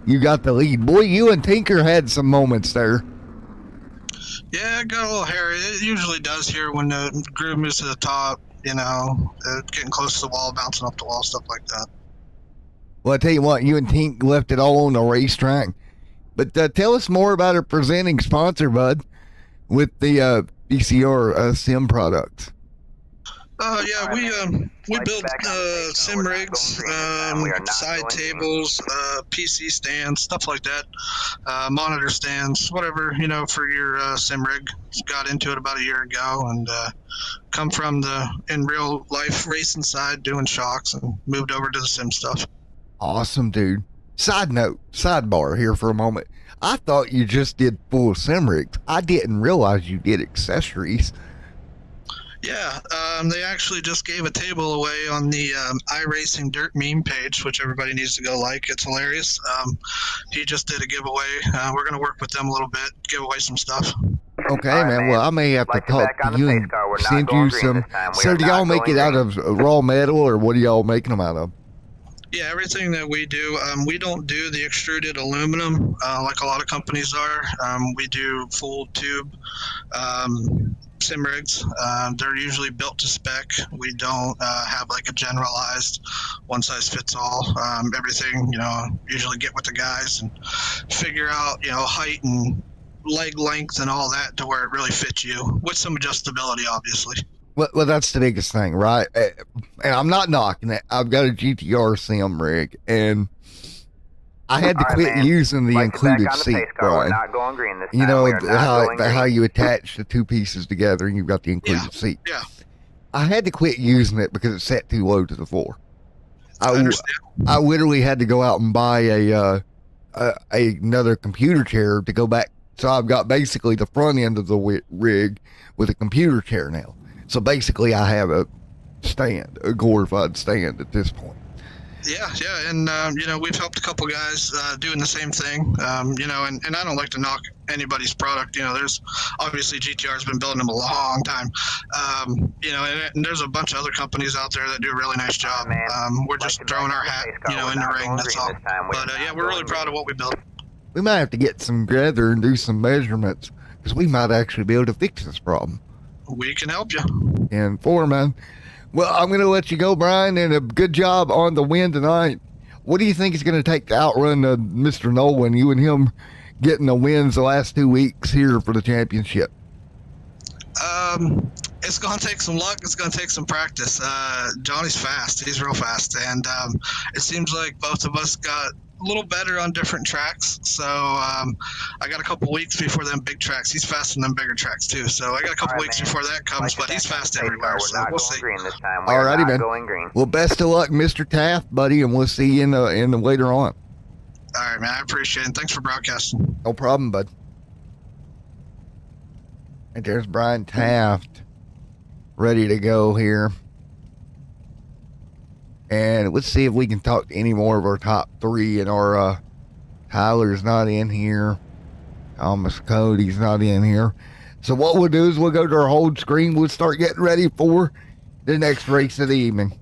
You got the lead. Boy, you and Tinker had some moments there. Yeah, it got a little hairy. It usually does here when the groove moves to the top, getting close to the wall, bouncing up the wall, stuff like that. Well, I tell you what, you and Tink left it all on the racetrack. But tell us more about our presenting sponsor, bud, with the BCR sim products. Yeah, we build sim rigs, side tables, PC stands, stuff like that, monitor stands, whatever for your sim rig. Got into it about a year ago and come from the in real life racing side doing shocks and moved over to the sim stuff. Awesome, dude. Side note, sidebar here for a moment. I thought you just did full sim rigs. I didn't realize you did accessories. Yeah, they actually just gave a table away on the iRacing Dirt meme page, which everybody needs to go like. It's hilarious. He just did a giveaway. We're going to work with them a little bit, give away some stuff. Okay, All right, man. Well, I may have to Like to talk back on to the you pace and car. We're not send going you green some. this time. We So, are do y'all not make going it out green. of raw metal, or what are y'all making them out of? Yeah, everything that we do, we don't do the extruded aluminum like a lot of companies are. We do full tube sim rigs. They're usually built to spec. We don't have like a generalized one size fits all. Everything, usually get with the guys and figure out, height and leg length and all that to where it really fits you with some adjustability, obviously. Well, that's the biggest thing, right? And I'm not knocking it. I've got a GTR sim rig, and I had to All right, quit man. using the Like to back included on the seat, pace car. We're Brian. not going green this time. You know we are not how going green. you attach the two pieces together, and you've got the included seat. Yeah, I had to quit using it because it's set too low to the floor. I understand. I literally had to go out and buy another computer chair to go back. So I've got basically the front end of the rig with a computer chair now. So basically, I have a glorified stand at this point. Yeah, and we've helped a couple guys doing the same thing. And I don't like to knock anybody's product. There's obviously GTR's been building them a long time. And there's a bunch of other companies out there that do a really nice job. Man, we're just like to throwing back our on the hat, pace car. We're in the not ring. going That's green all. this time. We are But not we're really going proud green. of what we built. We might have to get some together and do some measurements because we might actually be able to fix this problem. We can help you. And foreman. Well, I'm going to let you go, Brian, and a good job on the win tonight. What do you think is going to take to outrun Mr. Nolan, you and him getting the wins the last 2 weeks here for the championship? It's going to take some luck. It's going to take some practice. Johnny's fast. He's real fast. And it seems like both of us got a little better on different tracks. So I got a couple weeks before them big tracks. He's faster than them bigger tracks, too. So I got a couple weeks before that comes, but he's fast everywhere. So we'll see. Green this time. We are Alrighty, not man. going green. Well, best of luck, Mr. Taft, buddy, and we'll see you in the later on. All right, man. I appreciate it. Thanks for broadcasting. No problem, bud. And there's Brian Taft ready to go here. And let's see if we can talk to any more of our top 3. And our Tyler's not in here. Thomas Cody's not in here. So what we'll do is we'll go to our hold screen. We'll start getting ready for the next race of the evening.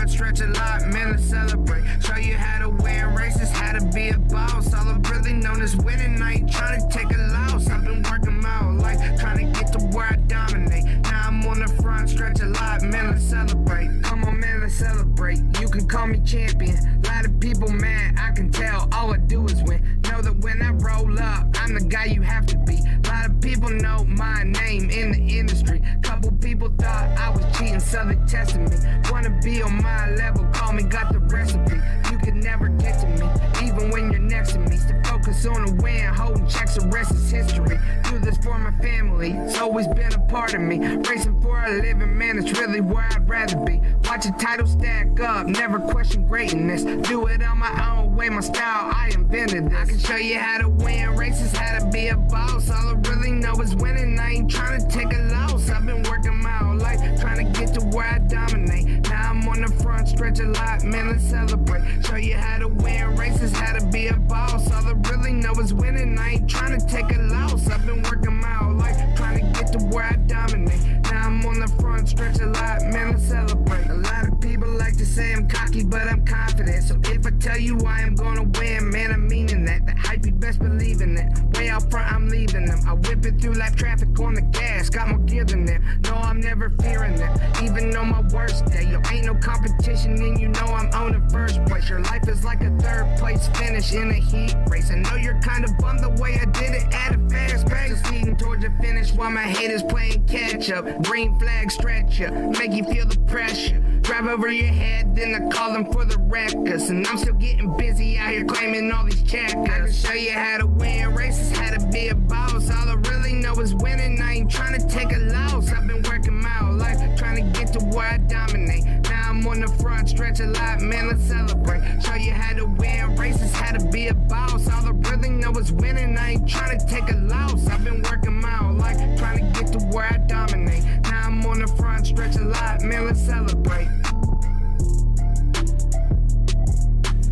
front stretch a lot, man, let's celebrate. Show you how to win races, how to be a boss. All I'm really known as winning, I ain't trying to take a loss. I've been working my whole life, trying to get to where I dominate. Now I'm on the front stretch a lot, man, let's celebrate. Come on, man, let's celebrate. You can call me champion. A lot of people, man, I can tell all I do is win. Know that when I roll up, I'm the guy you have to be. A lot of people know my name in the industry. Couple people thought I was cheating, so they tested me. Wanna be on my level, call me, got the recipe. You can never get to me, even when you're next to me. Stay focused on the win, holding checks, the rest is history. Do this for my family, it's always been a part of me. Racing for a living, man, it's really where I'd rather be. Watch a title stack up, never question greatness. Do it on my own way, my style, I invented this. I can show you how to win races, how to be a boss. All I really know is winning, I ain't trying to take a loss. I've been working my whole life, trying to get to where I dominate. Now I'm on the front stretch a lot, man, let's celebrate. Show you how to win races, how to be a boss. All I really know is winning, I ain't trying to take a loss. I've been working my whole life, trying to get to where I dominate. Now I'm on the front stretch a lot, man, let's celebrate. A lot of people like to say I'm cocky, but I'm confident. So if I tell you I am gonna win, man, I'm meaning that. The hype, you best believe in it. Way out front, I'm leaving them. I whip it through like traffic on the gas, got more gear than them. No, I'm never fearing them, even on my worst day. Yo, ain't no competition, and you know I'm on the first place. Your life is like a third place finish in a heat race. I know you're kind of bummed the way I did it at a fast pace. Just leading towards the finish while my haters playing catch up. Green flag stretch ya, make you feel the pressure. Drive over your head, then I call them for the records. And I'm still getting busy out here claiming all these checkers. I can show you how to win races, how to be a boss. All I really know is winning, I ain't trying to take a loss. I've been working my whole life, trying to get to where I dominate. Now I'm on the front stretch a lot, man, let's celebrate. Show you how to win races, how to be a boss. All I really know is winning, I ain't trying to take a loss. I've been working my whole life, trying to get to where I dominate. Now I'm on the front stretch a lot, man, let's celebrate.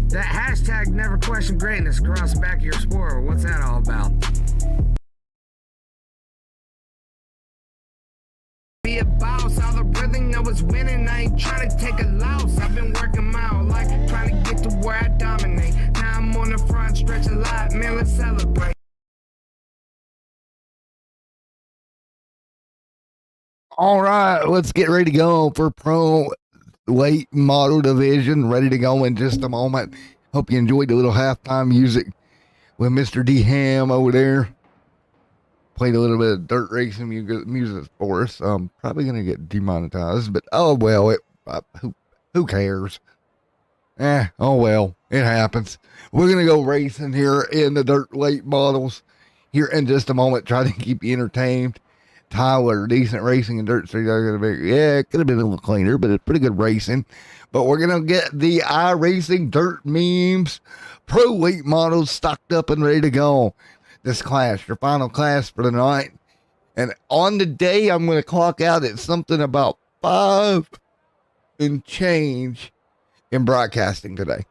That hashtag never question greatness across the back of your sport. What's that all about? Be a boss, all I really know is winning. I ain't trying to take a loss. I've been working my whole life, trying to get to where I dominate. Now I'm on the front stretch a lot, man, let's celebrate. All right, let's get ready to go for Pro Late Model Division. Ready to go in just a moment. Hope you enjoyed the little halftime music with Mr. D Ham over there. Played a little bit of dirt racing music for us. Probably gonna get demonetized, but oh well. Who cares? Oh well. It happens. We're gonna go racing here in the dirt late models here in just a moment. Try to keep you entertained. Tyler, decent racing in Dirt Street. It could have been a little cleaner, but it's pretty good racing. But we're going to get the iRacing Dirt Memes Pro Late models stocked up and ready to go. This class, your final class for the night. And on the day, I'm going to clock out at something about 5 and change in broadcasting today.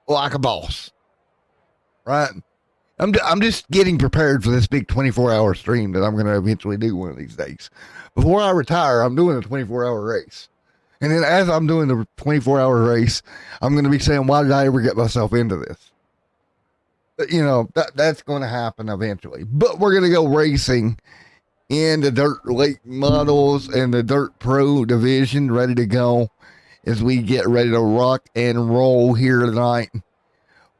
Like a boss. Right? I'm just getting prepared for this big 24-hour stream that I'm going to eventually do one of these days. Before I retire, I'm doing a 24-hour race. And then as I'm doing the 24-hour race, I'm going to be saying, why did I ever get myself into this? But, you know, that's going to happen eventually. But we're going to go racing in the Dirt Late models and the Dirt Pro division, ready to go as we get ready to rock and roll here tonight.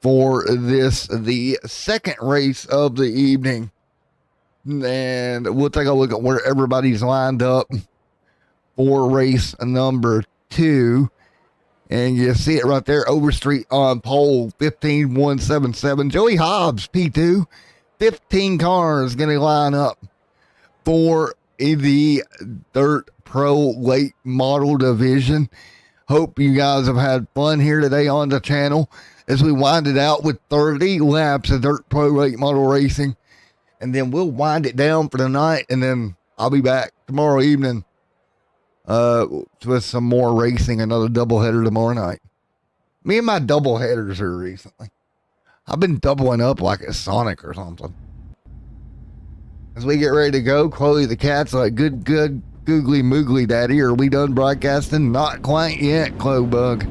For this, the second race of the evening. And we'll take a look at where everybody's lined up for race number 2. And you see it right there, Overstreet on pole, 15177. Joey Hobbs, P2. 15 cars going to line up for the Dirt Pro Late Model Division. Hope you guys have had fun here today on the channel as we wind it out with 30 laps of Dirt Pro Late Model Racing. And then we'll wind it down for the night, and then I'll be back tomorrow evening with some more racing, another doubleheader tomorrow night. Me and my doubleheaders here recently. I've been doubling up like a Sonic or something. As we get ready to go, Chloe the cat's like, good googly moogly daddy. Are we done broadcasting? Not quite yet, Clobug.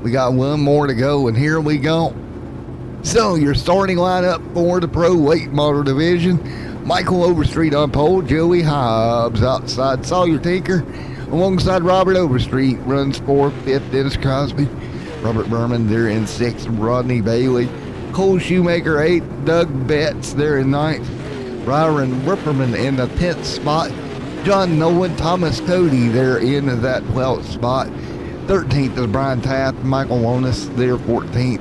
We got one more to go, and here we go. So your starting lineup for the Pro Weight Model Division: Michael Overstreet on pole, Joey Hobbs outside, Sawyer Tinker alongside Robert Overstreet runs 4th, 5th Dennis Crosby, Robert Berman there in 6th, Rodney Bailey, Cole Shoemaker 8th, Doug Betts there in 9th, Byron Ripperman in the 10th spot, John Nolan, Thomas Cody there in that 12th spot, 13th is Brian Taft, Michael Lonis there 14th,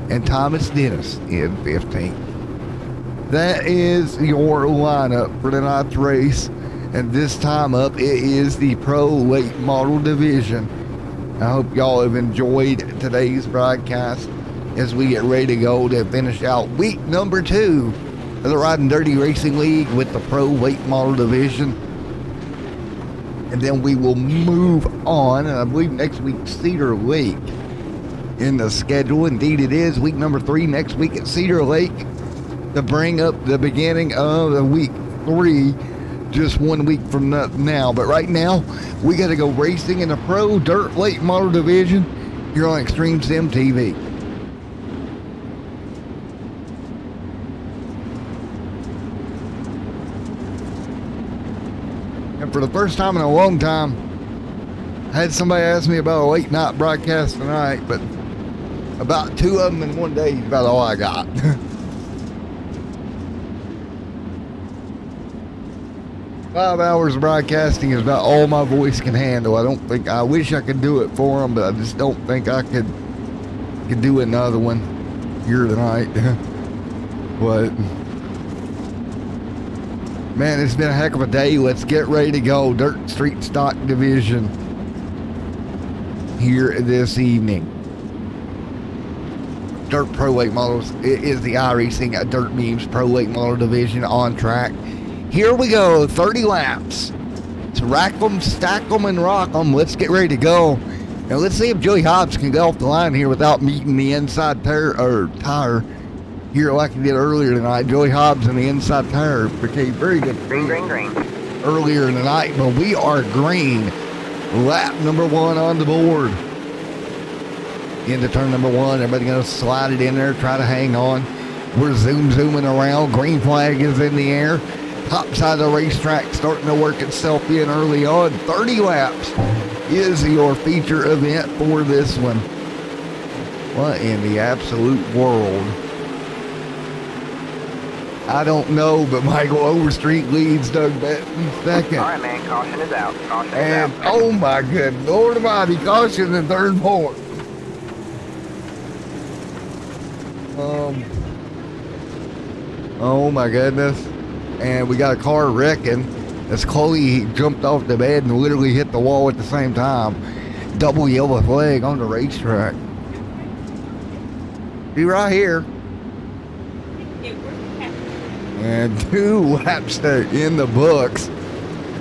and Thomas Dennis in 15th. That is your lineup for tonight's race. And this time up, it is the Pro Weight Model Division. I hope y'all have enjoyed today's broadcast as we get ready to go to finish out week number 2 of the Riding Dirty Racing League with the Pro Weight Model Division. And then we will move on, and I believe next week Cedar Lake in the schedule. Indeed it is, week number 3 next week at Cedar Lake to bring up the beginning of the week 3. Just 1 week from now, but right now we got to go racing in the Pro Dirt Late Model Division here on Extreme Sim TV. And for the first time in a long time, I had somebody ask me about a late night broadcast tonight, but about 2 of them in one day is about all I got. 5 hours of broadcasting is about all my voice can handle. I wish I could do it for them, but I just don't think I could do another one here tonight. But man, it's been a heck of a day. Let's get ready to go. Dirt Street Stock Division here this evening. Dirt Pro Weight Models. It is the iRacing Dirt Memes Pro Weight Model Division on track. Here we go, 30 laps. Let's rack them, stack them, and rock them. Let's get ready to go. Now let's see if Joey Hobbs can get off the line here without meeting the inside tire here like he did earlier tonight. Joey Hobbs and the inside tire became very good Green. earlier in the night, but we are green. Lap number 1 on the board. Into turn number 1. Everybody gonna slide it in there, try to hang on. We're zooming around. Green flag is in the air. Top side of the racetrack starting to work itself in early on. 30 laps is your feature event for this one. What in the absolute world? I don't know, but Michael Overstreet leads, Doug Betts in second. All right, man. Caution is out. And oh my good Lord Almighty, caution in third and fourth. Oh my goodness. And we got a car wrecking as Chloe jumped off the bed and literally hit the wall at the same time. Double yellow flag on the racetrack. Be right here. And 2 laps in the books.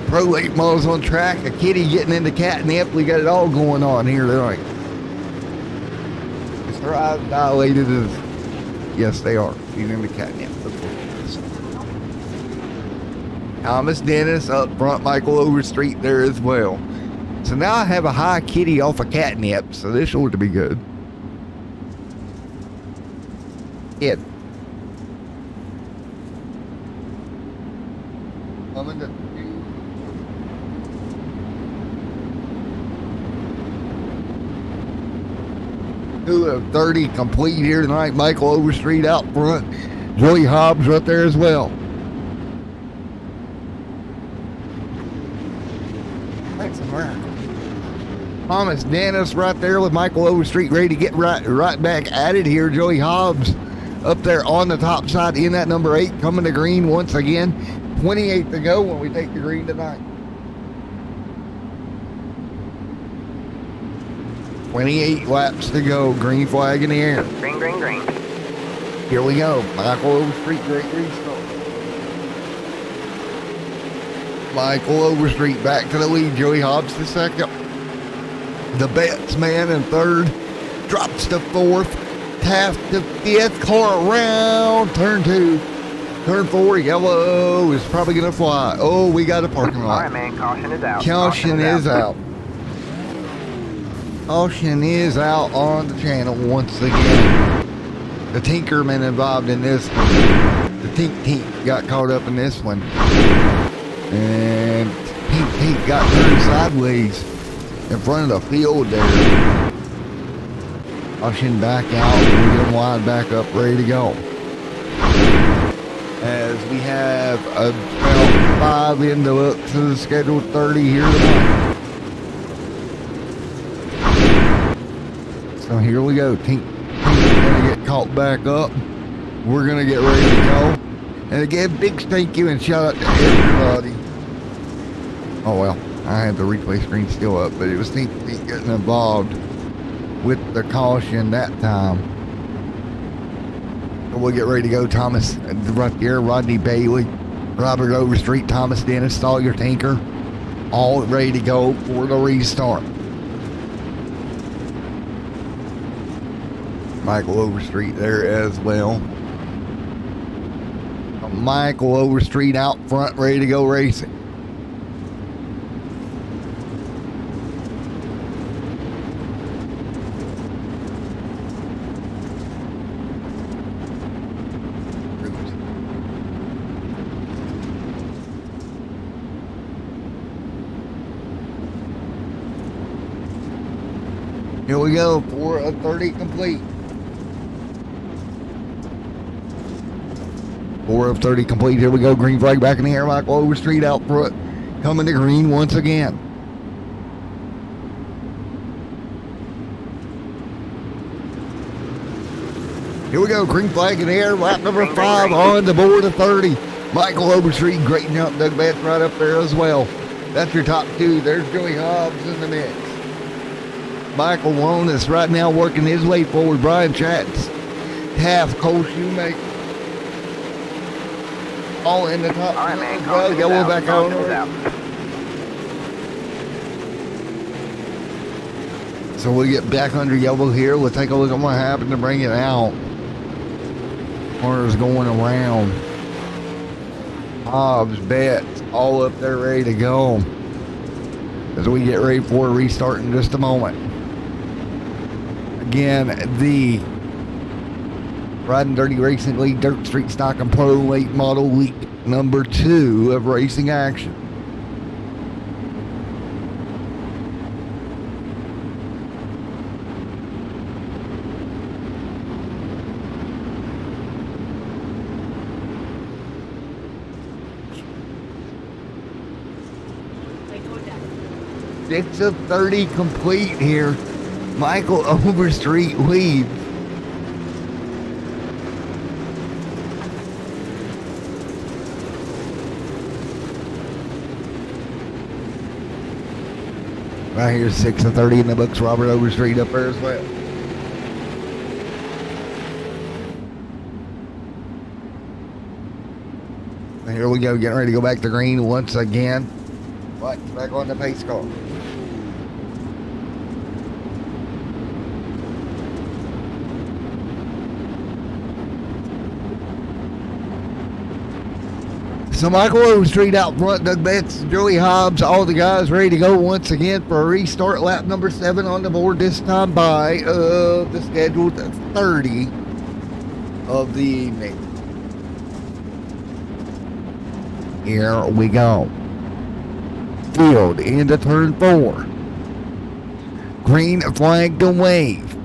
Pro Late Models on track. A kitty getting into catnip. We got it all going on here tonight. Is her eyes dilated as... Yes, they are. She's into catnip. Thomas Dennis up front, Michael Overstreet there as well. So now I have a high kitty off of catnip, so this ought to be good. Kid. Coming to 2 of 30 complete here tonight. Michael Overstreet out front. Joey Hobbs right there as well. Thomas Dennis right there with Michael Overstreet ready to get right back at it here. Joey Hobbs up there on the top side in that number 8 coming to green once again. 28 to go when we take the green tonight. 28 laps to go. Green flag in the air. Green. Here we go. Michael Overstreet, great restart. Michael Overstreet back to the lead. Joey Hobbs to second. The Betts man in third. Drops to fourth. Taft to fifth. Car around turn 2. Turn 4, yellow is probably going to fly. Oh, we got a parking All lot. right, man. Caution is out. Caution is out. Caution is out on the channel once again. The Tinkerman involved in this one. The Tink got caught up in this one. And Tink got turned sideways in front of the field there. Caution back out. We're going to wind back up, ready to go. As we have about 5 into up to the scheduled 30 here tonight. So here we go. Tink's gonna get caught back up. We're gonna get ready to go. And again, big thank you and shout out to everybody. Oh well, I had the replay screen still up, but it was Tink getting involved with the caution that time. We'll get ready to go. Thomas right there, Rodney Bailey, Robert Overstreet, Thomas Dennis, install your tanker. All ready to go for the restart. Michael Overstreet there as well. Michael Overstreet out front, ready to go racing. Here we go for a 30 complete. 4 of 30 complete. Here we go. Green flag back in the air. Michael Overstreet out front. Coming to green once again. Here we go. Green flag in the air. Lap number 5 on the board of 30. Michael Overstreet. Great jump. Doug Betts right up there as well. That's your top 2. There's Joey Hobbs in the mix. Michael Lonis right now working his way forward. Brian Chatts, Taft, Cole Shoemaker, all in the top. All right, man. Well, yellow back on. So we'll get back under yellow here. We'll take a look at what happened to bring it out. Corners going around. Hobbs, Betts, all up there ready to go. As we get ready for a restart in just a moment. Again, the Riding Dirty Racing League Dirt Street Stock and Pro Late Model Week number 2 of racing action. Six of 30 complete here. Michael Overstreet leads. Right here, 6 of 30 in the books. Robert Overstreet up there as well. And here we go, getting ready to go back to green once again. Lights back on the pace car. So Michael Overstreet out front, Doug Betts, Joey Hobbs, all the guys ready to go once again for a restart. Lap number 7 on the board, this time by the scheduled 30 of the evening. Here we go. Field into turn 4. Green flag to wave.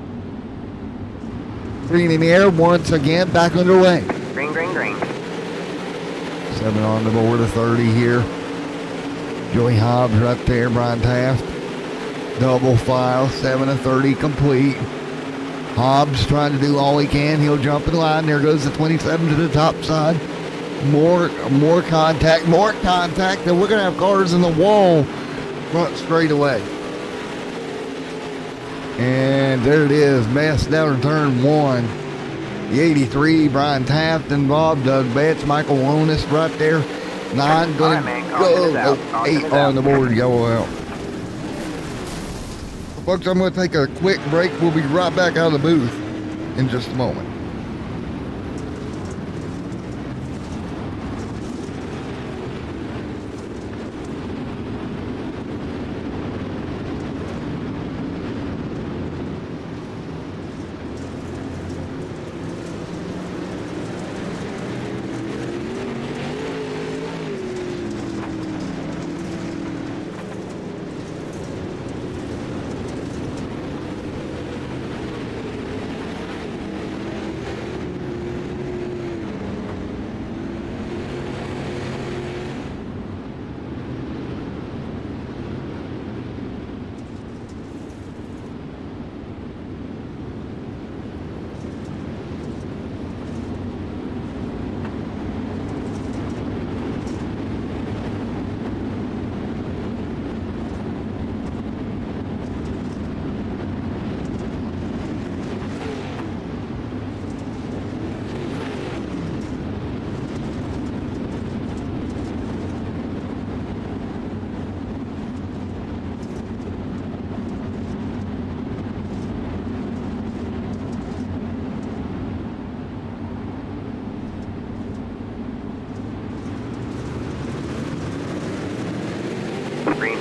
Green in the air once again, back underway. Green, green, green. 7 on the board of 30 here. Joey Hobbs right there, Brian Taft. Double file, 7 of 30 complete. Hobbs trying to do all he can. He'll jump in line. There goes the 27 to the top side. More contact, and we're going to have cars in the wall front straight away. And there it is, mess down to turn 1. The 83, Brian Taft involved, Doug Betts, Michael Lonis right there. 9 going to go. 8 on the board, go out. Folks, I'm going to take a quick break. We'll be right back out of the booth in just a moment.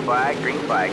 flag, green flag.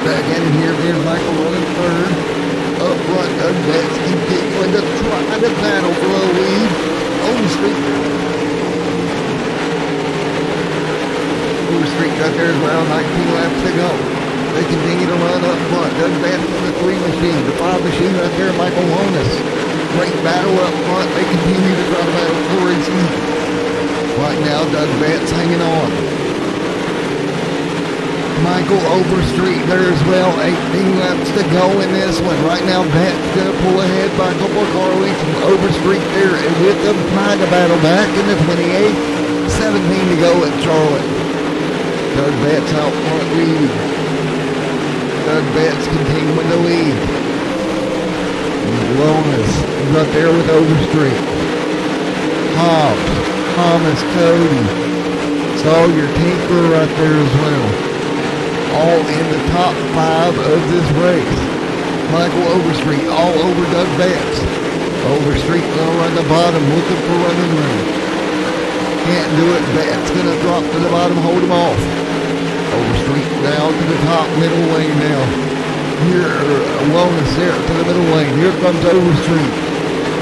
Back in here, there's Michael running third. Up front, Doug Betts continuing to try to battle for a lead on the street. Overstreet got there as well, 19 laps to go. They continue to run up front. Doug Betts in the 3 machine. The 5 machine right there, Michael Lonis. Great battle up front. They continue to try to battle for his lead. Right now, Doug Betts hanging on. Michael Overstreet there as well. 18 laps to go in this one. Right now, Betts going to pull ahead by a couple of car lengths from Overstreet there with them trying to battle back in the 28. 17 to go at Charlotte. Doug Betts out front lead. Doug Betts continuing to lead. Lonis right there with Overstreet. Hobbs, Thomas, Cody. Sawyer, Tinker right there as well. All in the top 5 of this race. Michael Overstreet all over Doug Betts. Overstreet low on the bottom looking for running room. Can't do it. Betts going to drop to the bottom, hold him off. Overstreet down to the top middle lane now. Here, Lonis there to the middle lane. Here comes Overstreet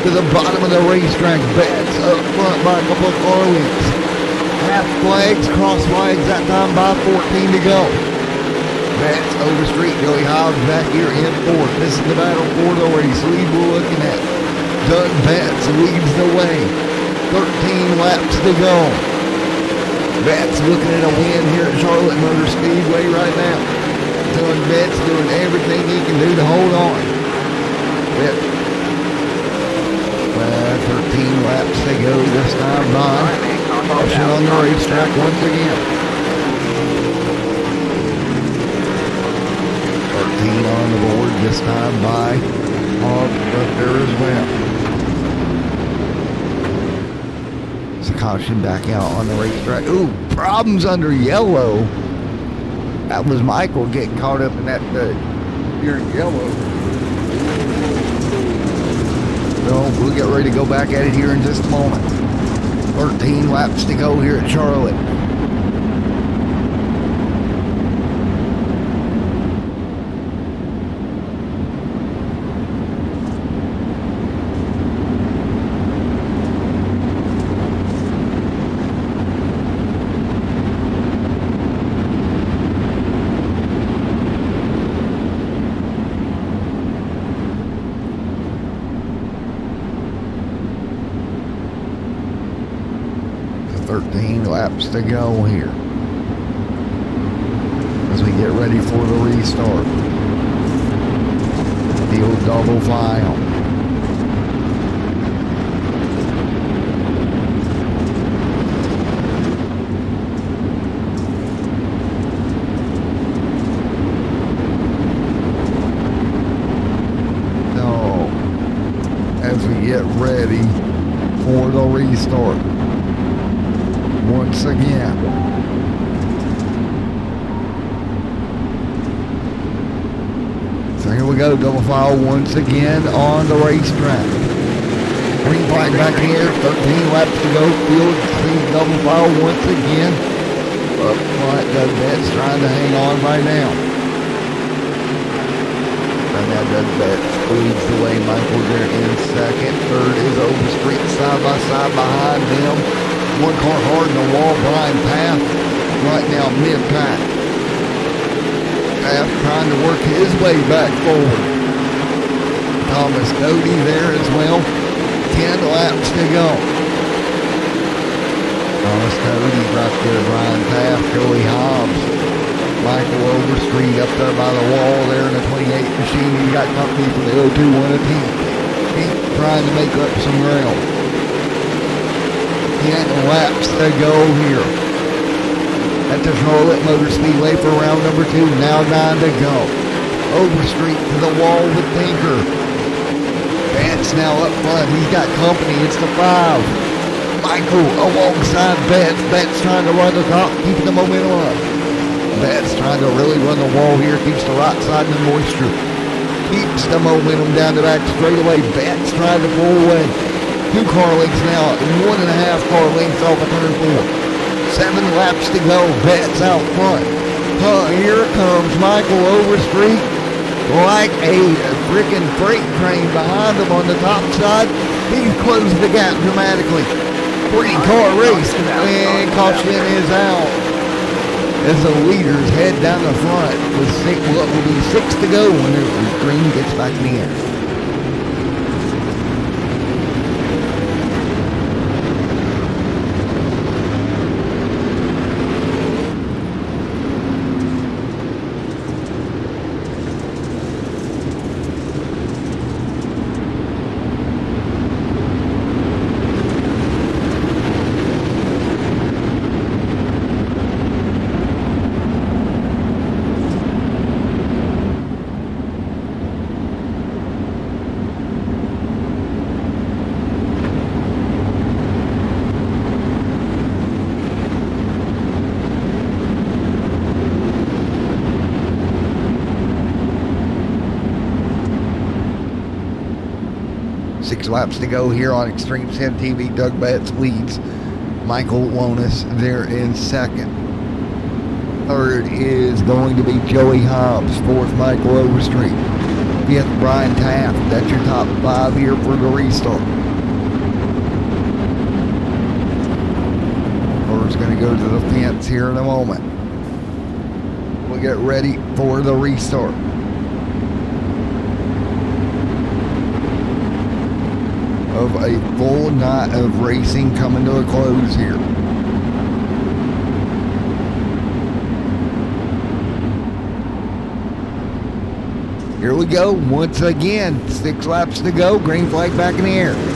to the bottom of the racetrack. Betts up front by a couple of car lengths. Half flags, cross flags that time by 14 to go. Betts, Overstreet, Joey Hobbs back here in 4th. This is the battle for the race. Lead we're looking at. Doug Betts leads the way. 13 laps to go. Betts looking at a win here at Charlotte Motor Speedway right now. Doug Betts doing everything he can do to hold on. 13 laps to go this time by. Caution on the racetrack once again. 13 on the board this time by Hobbs up there as well. It's a caution back out on the racetrack. Ooh, problems under yellow. That was Michael getting caught up in that here in yellow. So we'll get ready to go back at it here in just a moment. 13 laps to go here at Charlotte. Laps to go here as we get ready for the restart. Field double file. So as we get ready for the restart once again. So here we go, double file once again on the racetrack. Green flag back here, 13 laps to go. Field sees double file once again. Up front, Doug Betts trying to hang on right now. Right now, Doug Betts leads the way. Michael there in second. Third is Overstreet side by side behind them. One car hard in the wall, Brian Path, right now mid-pack. Path trying to work his way back forward. Thomas Cody there as well. 10 laps to go. Thomas Cody right there, Brian Path, Joey Hobbs. Michael Overstreet up there by the wall there in the 28 machine. He got company for the 021 of Pete. Pete trying to make up some ground. 10 laps to go here at the Charlotte Motor Speedway for round number 2. Now 9 to go. Overstreet to the wall with Tinker. Betts now up front. He's got company. It's the 5. Michael alongside Betts. Betts trying to run the top, keeping the momentum up. Betts trying to really run the wall here. Keeps the right side in the moisture. Keeps the momentum down the back straightaway. Betts trying to pull away. 2 car lengths now. 1.5 car lengths off of turn 4. 7 laps to go. Betts out front. Here comes Michael Overstreet like a freaking freight train behind him on the top side. He's closed the gap dramatically. 3-car race, and caution is out as the leaders head down the front with what will be 6 to go when the green gets back in the air. Six laps to go here on Extreme Sim TV. Doug Betts leads. Michael Lonis there in second. Third is going to be Joey Hobbs. Fourth, Michael Overstreet. Fifth, Brian Taft. That's your top 5 here for the restart. Car's going to go to the fence here in a moment. We'll get ready for the restart. Of a full night of racing coming to a close here. Here we go once again. 6 laps to go. Green flag back in the air. Green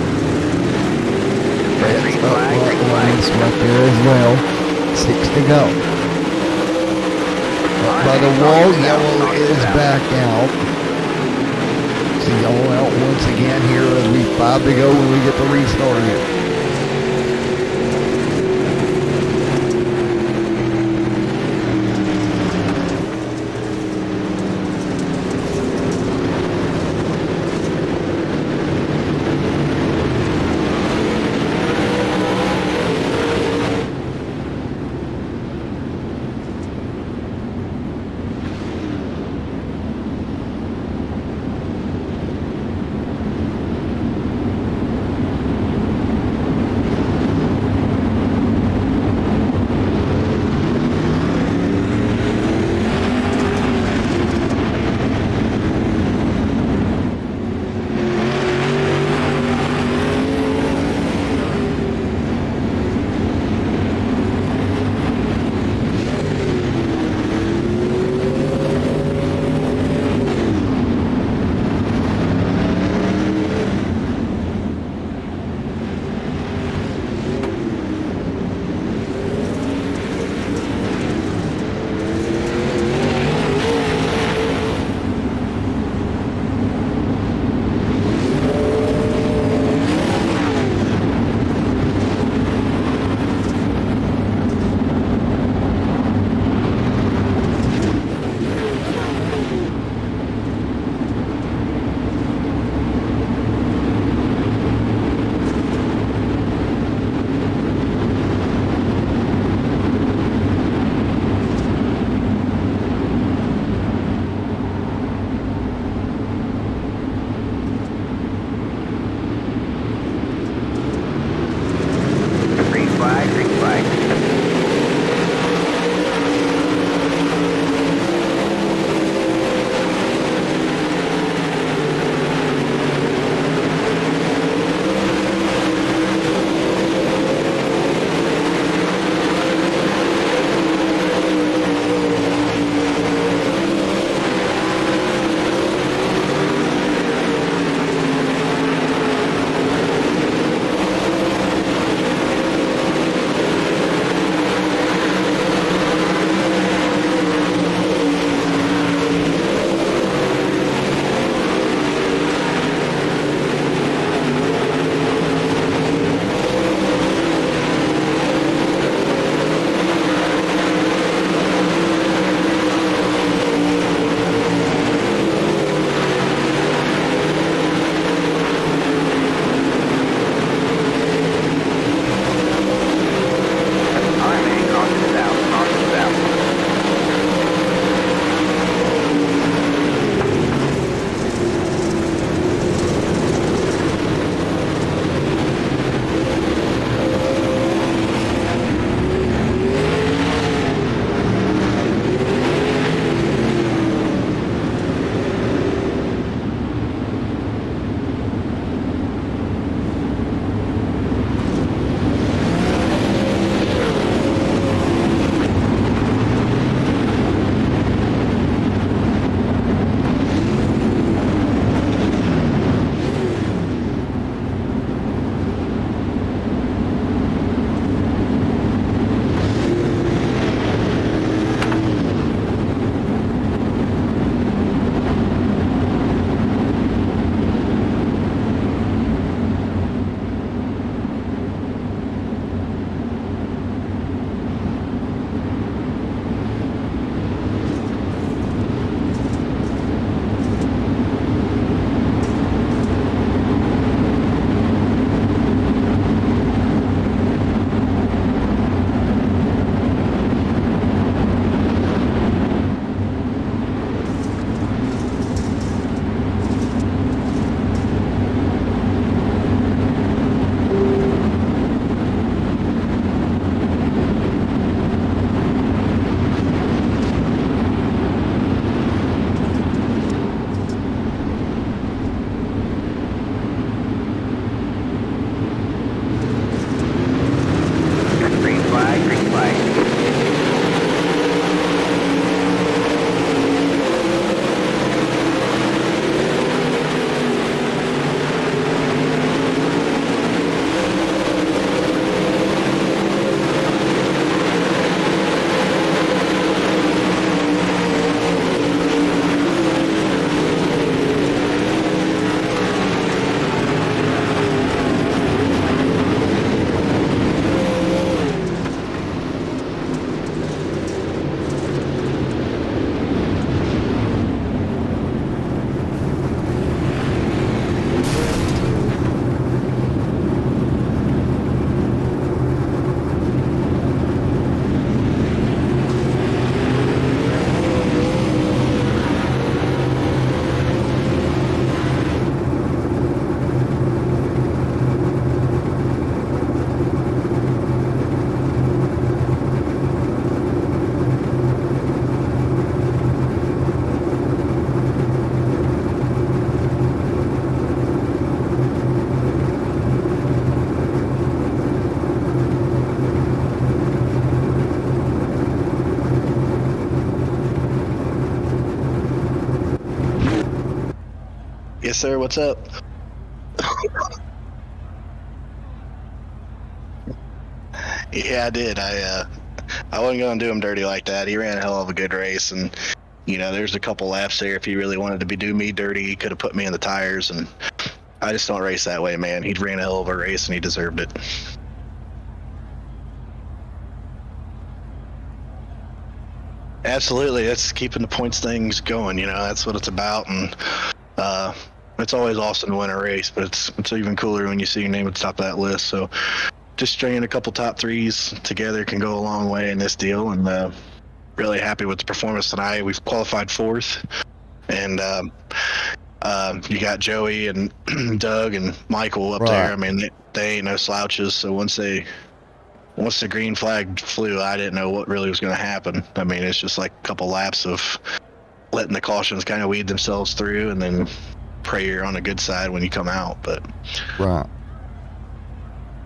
flag right there as well. 6 to go. Up by the wall, yellow is back out. Yellow out once again here. It'll be 5 to go when we get the restart here. Yes, sir. What's up? Yeah, I did. I wasn't going to do him dirty like that. He ran a hell of a good race, and there's a couple laps there. If he really wanted to do me dirty, he could have put me in the tires. And I just don't race that way, man. He ran a hell of a race, and he deserved it. Absolutely, that's keeping the points things going. That's what it's about, and it's always awesome to win a race, but it's even cooler when you see your name at the top of that list. So just stringing a couple top threes together can go a long way in this deal, and really happy with the performance tonight. We've qualified fourth, and you got Joey and Doug and Michael up there. I mean, they ain't no slouches. So once the green flag flew, I didn't know what really was going to happen. I mean, it's just like a couple laps of letting the cautions kind of weed themselves through, and then pray you're on the good side when you come out. But right.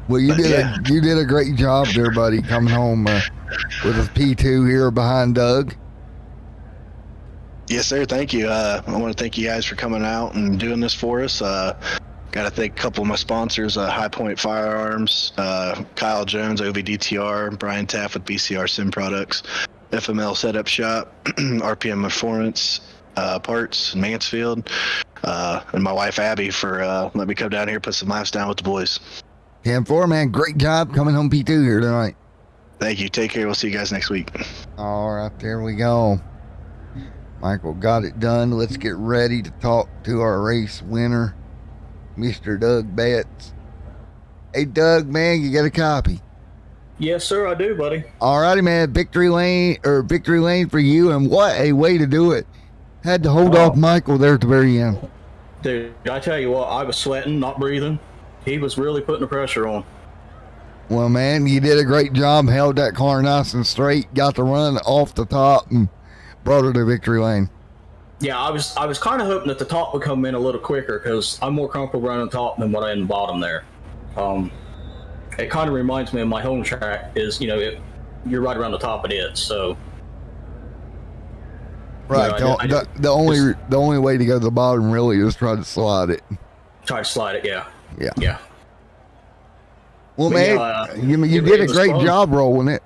Well, you did a great job there, buddy, coming home with a P2 here behind Doug. Yes, sir. Thank you. I want to thank you guys for coming out and doing this for us. Got to thank a couple of my sponsors, High Point Firearms, Kyle Jones, OVDTR, Brian Taff with BCR Sim Products, FML Setup Shop, RPM Performance Parts, Mansfield, and my wife Abby for letting me come down here, put some laughs down with the boys. 10-4, man. Great job coming home P2 here tonight. Thank you. Take care. We'll see you guys next week. All right, there we go. Michael got it done. Let's get ready to talk to our race winner, Mr. Doug Betts. Hey, Doug, man, you got a copy? Yes, sir, I do, buddy. All righty, man. Victory lane for you, and what a way to do it. Had to hold off Michael there at the very end. Dude, I tell you what, I was sweating, not breathing. He was really putting the pressure on. Well, man, you did a great job. Held that car nice and straight. Got the run off the top and brought her to victory lane. Yeah, I was kind of hoping that the top would come in a little quicker because I'm more comfortable running top than what I am in the bottom there. It kind of reminds me of my home track is, you're right around the top of it, so. Right. The only way to go to the bottom really is try to slide it. Try to slide it, yeah. Yeah. Well, man, you did a great job rolling it.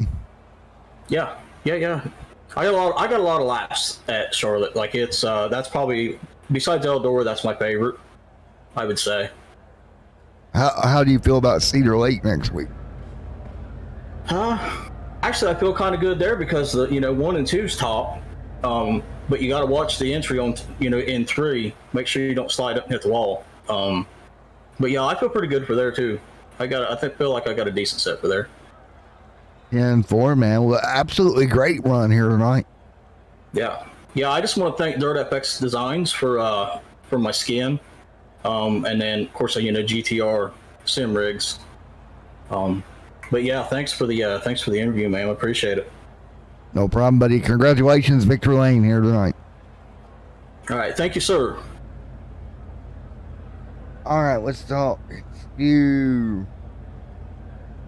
Yeah. I got a lot of laps at Charlotte. Like it's that's probably besides Eldora, that's my favorite, I would say. How do you feel about Cedar Lake next week? Actually, I feel kind of good there because the 1 and 2's top. But you got to watch the entry on in 3. Make sure you don't slide up and hit the wall. But yeah, I feel pretty good for there too. I feel like I got a decent set for there. 10-4, man. Well, absolutely great run here tonight. Yeah. I just want to thank Dirt FX Designs for my skin, and then of course GTR Sim Rigs. But yeah, thanks for the interview, man. I appreciate it. No problem, buddy. Congratulations, Victory Lane here tonight. All right, thank you, sir. All right, let's talk. It's you,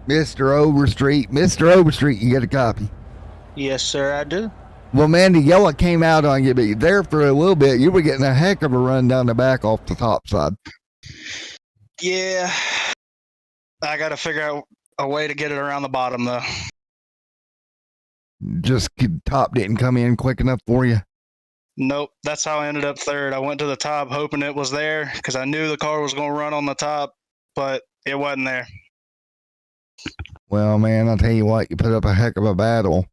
Mr. Overstreet. Mr. Overstreet, you got a copy? Yes, sir, I do. Well, man, the yellow came out on you, but there for a little bit, you were getting a heck of a run down the back off the top side. Yeah, I got to figure out a way to get it around the bottom, though. Just top didn't come in quick enough for you? Nope, that's how I ended up third. I went to the top hoping it was there because I knew the car was going to run on the top, but it wasn't there. Well, man, I'll tell you what, you put up a heck of a battle.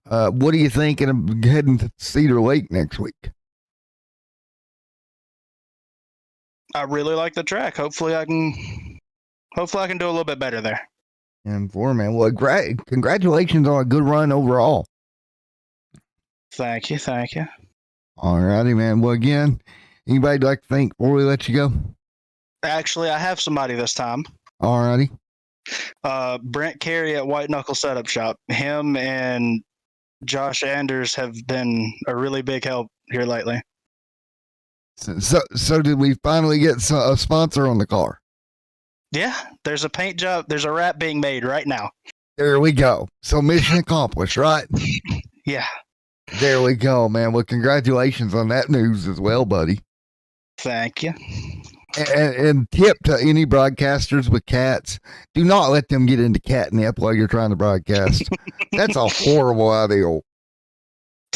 What are you thinking of heading to Cedar Lake next week? I really like the track. Hopefully I can do a little bit better there. And 4, man. Well, congratulations on a good run overall. Thank you. All righty, man. Well, again, anybody like to thank before we let you go? Actually, I have somebody this time. All righty. Brent Carey at White Knuckle Setup Shop. Him and Josh Anders have been a really big help here lately. So did we finally get a sponsor on the car? Yeah, there's a paint job. There's a wrap being made right now. There we go. So mission accomplished, right? Yeah. There we go, man. Well, congratulations on that news as well, buddy. Thank you. And tip to any broadcasters with cats: do not let them get into catnip while you're trying to broadcast. That's a horrible idea.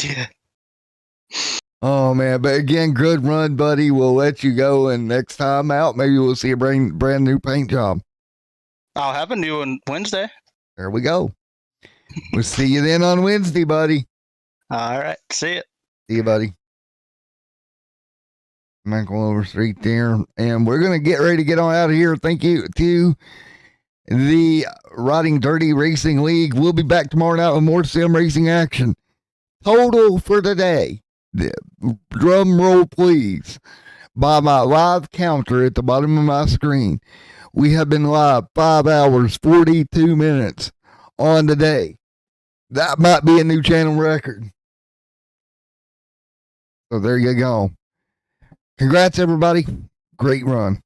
Yeah. Oh man, but again, good run, buddy. We'll let you go, and next time out, maybe we'll see a brand new paint job. I'll have a new one Wednesday. There we go. We'll see you then on Wednesday, buddy. All right. See ya. See you, buddy. Michael Overstreet there, and we're gonna get ready to get on out of here. Thank you to the Riding Dirty Racing League. We'll be back tomorrow night with more sim racing action. Total for the day. Drum roll, please. By my live counter at the bottom of my screen, we have been live 5 hours 42 minutes on the day. That might be a new channel record. So there you go. Congrats, everybody. Great run.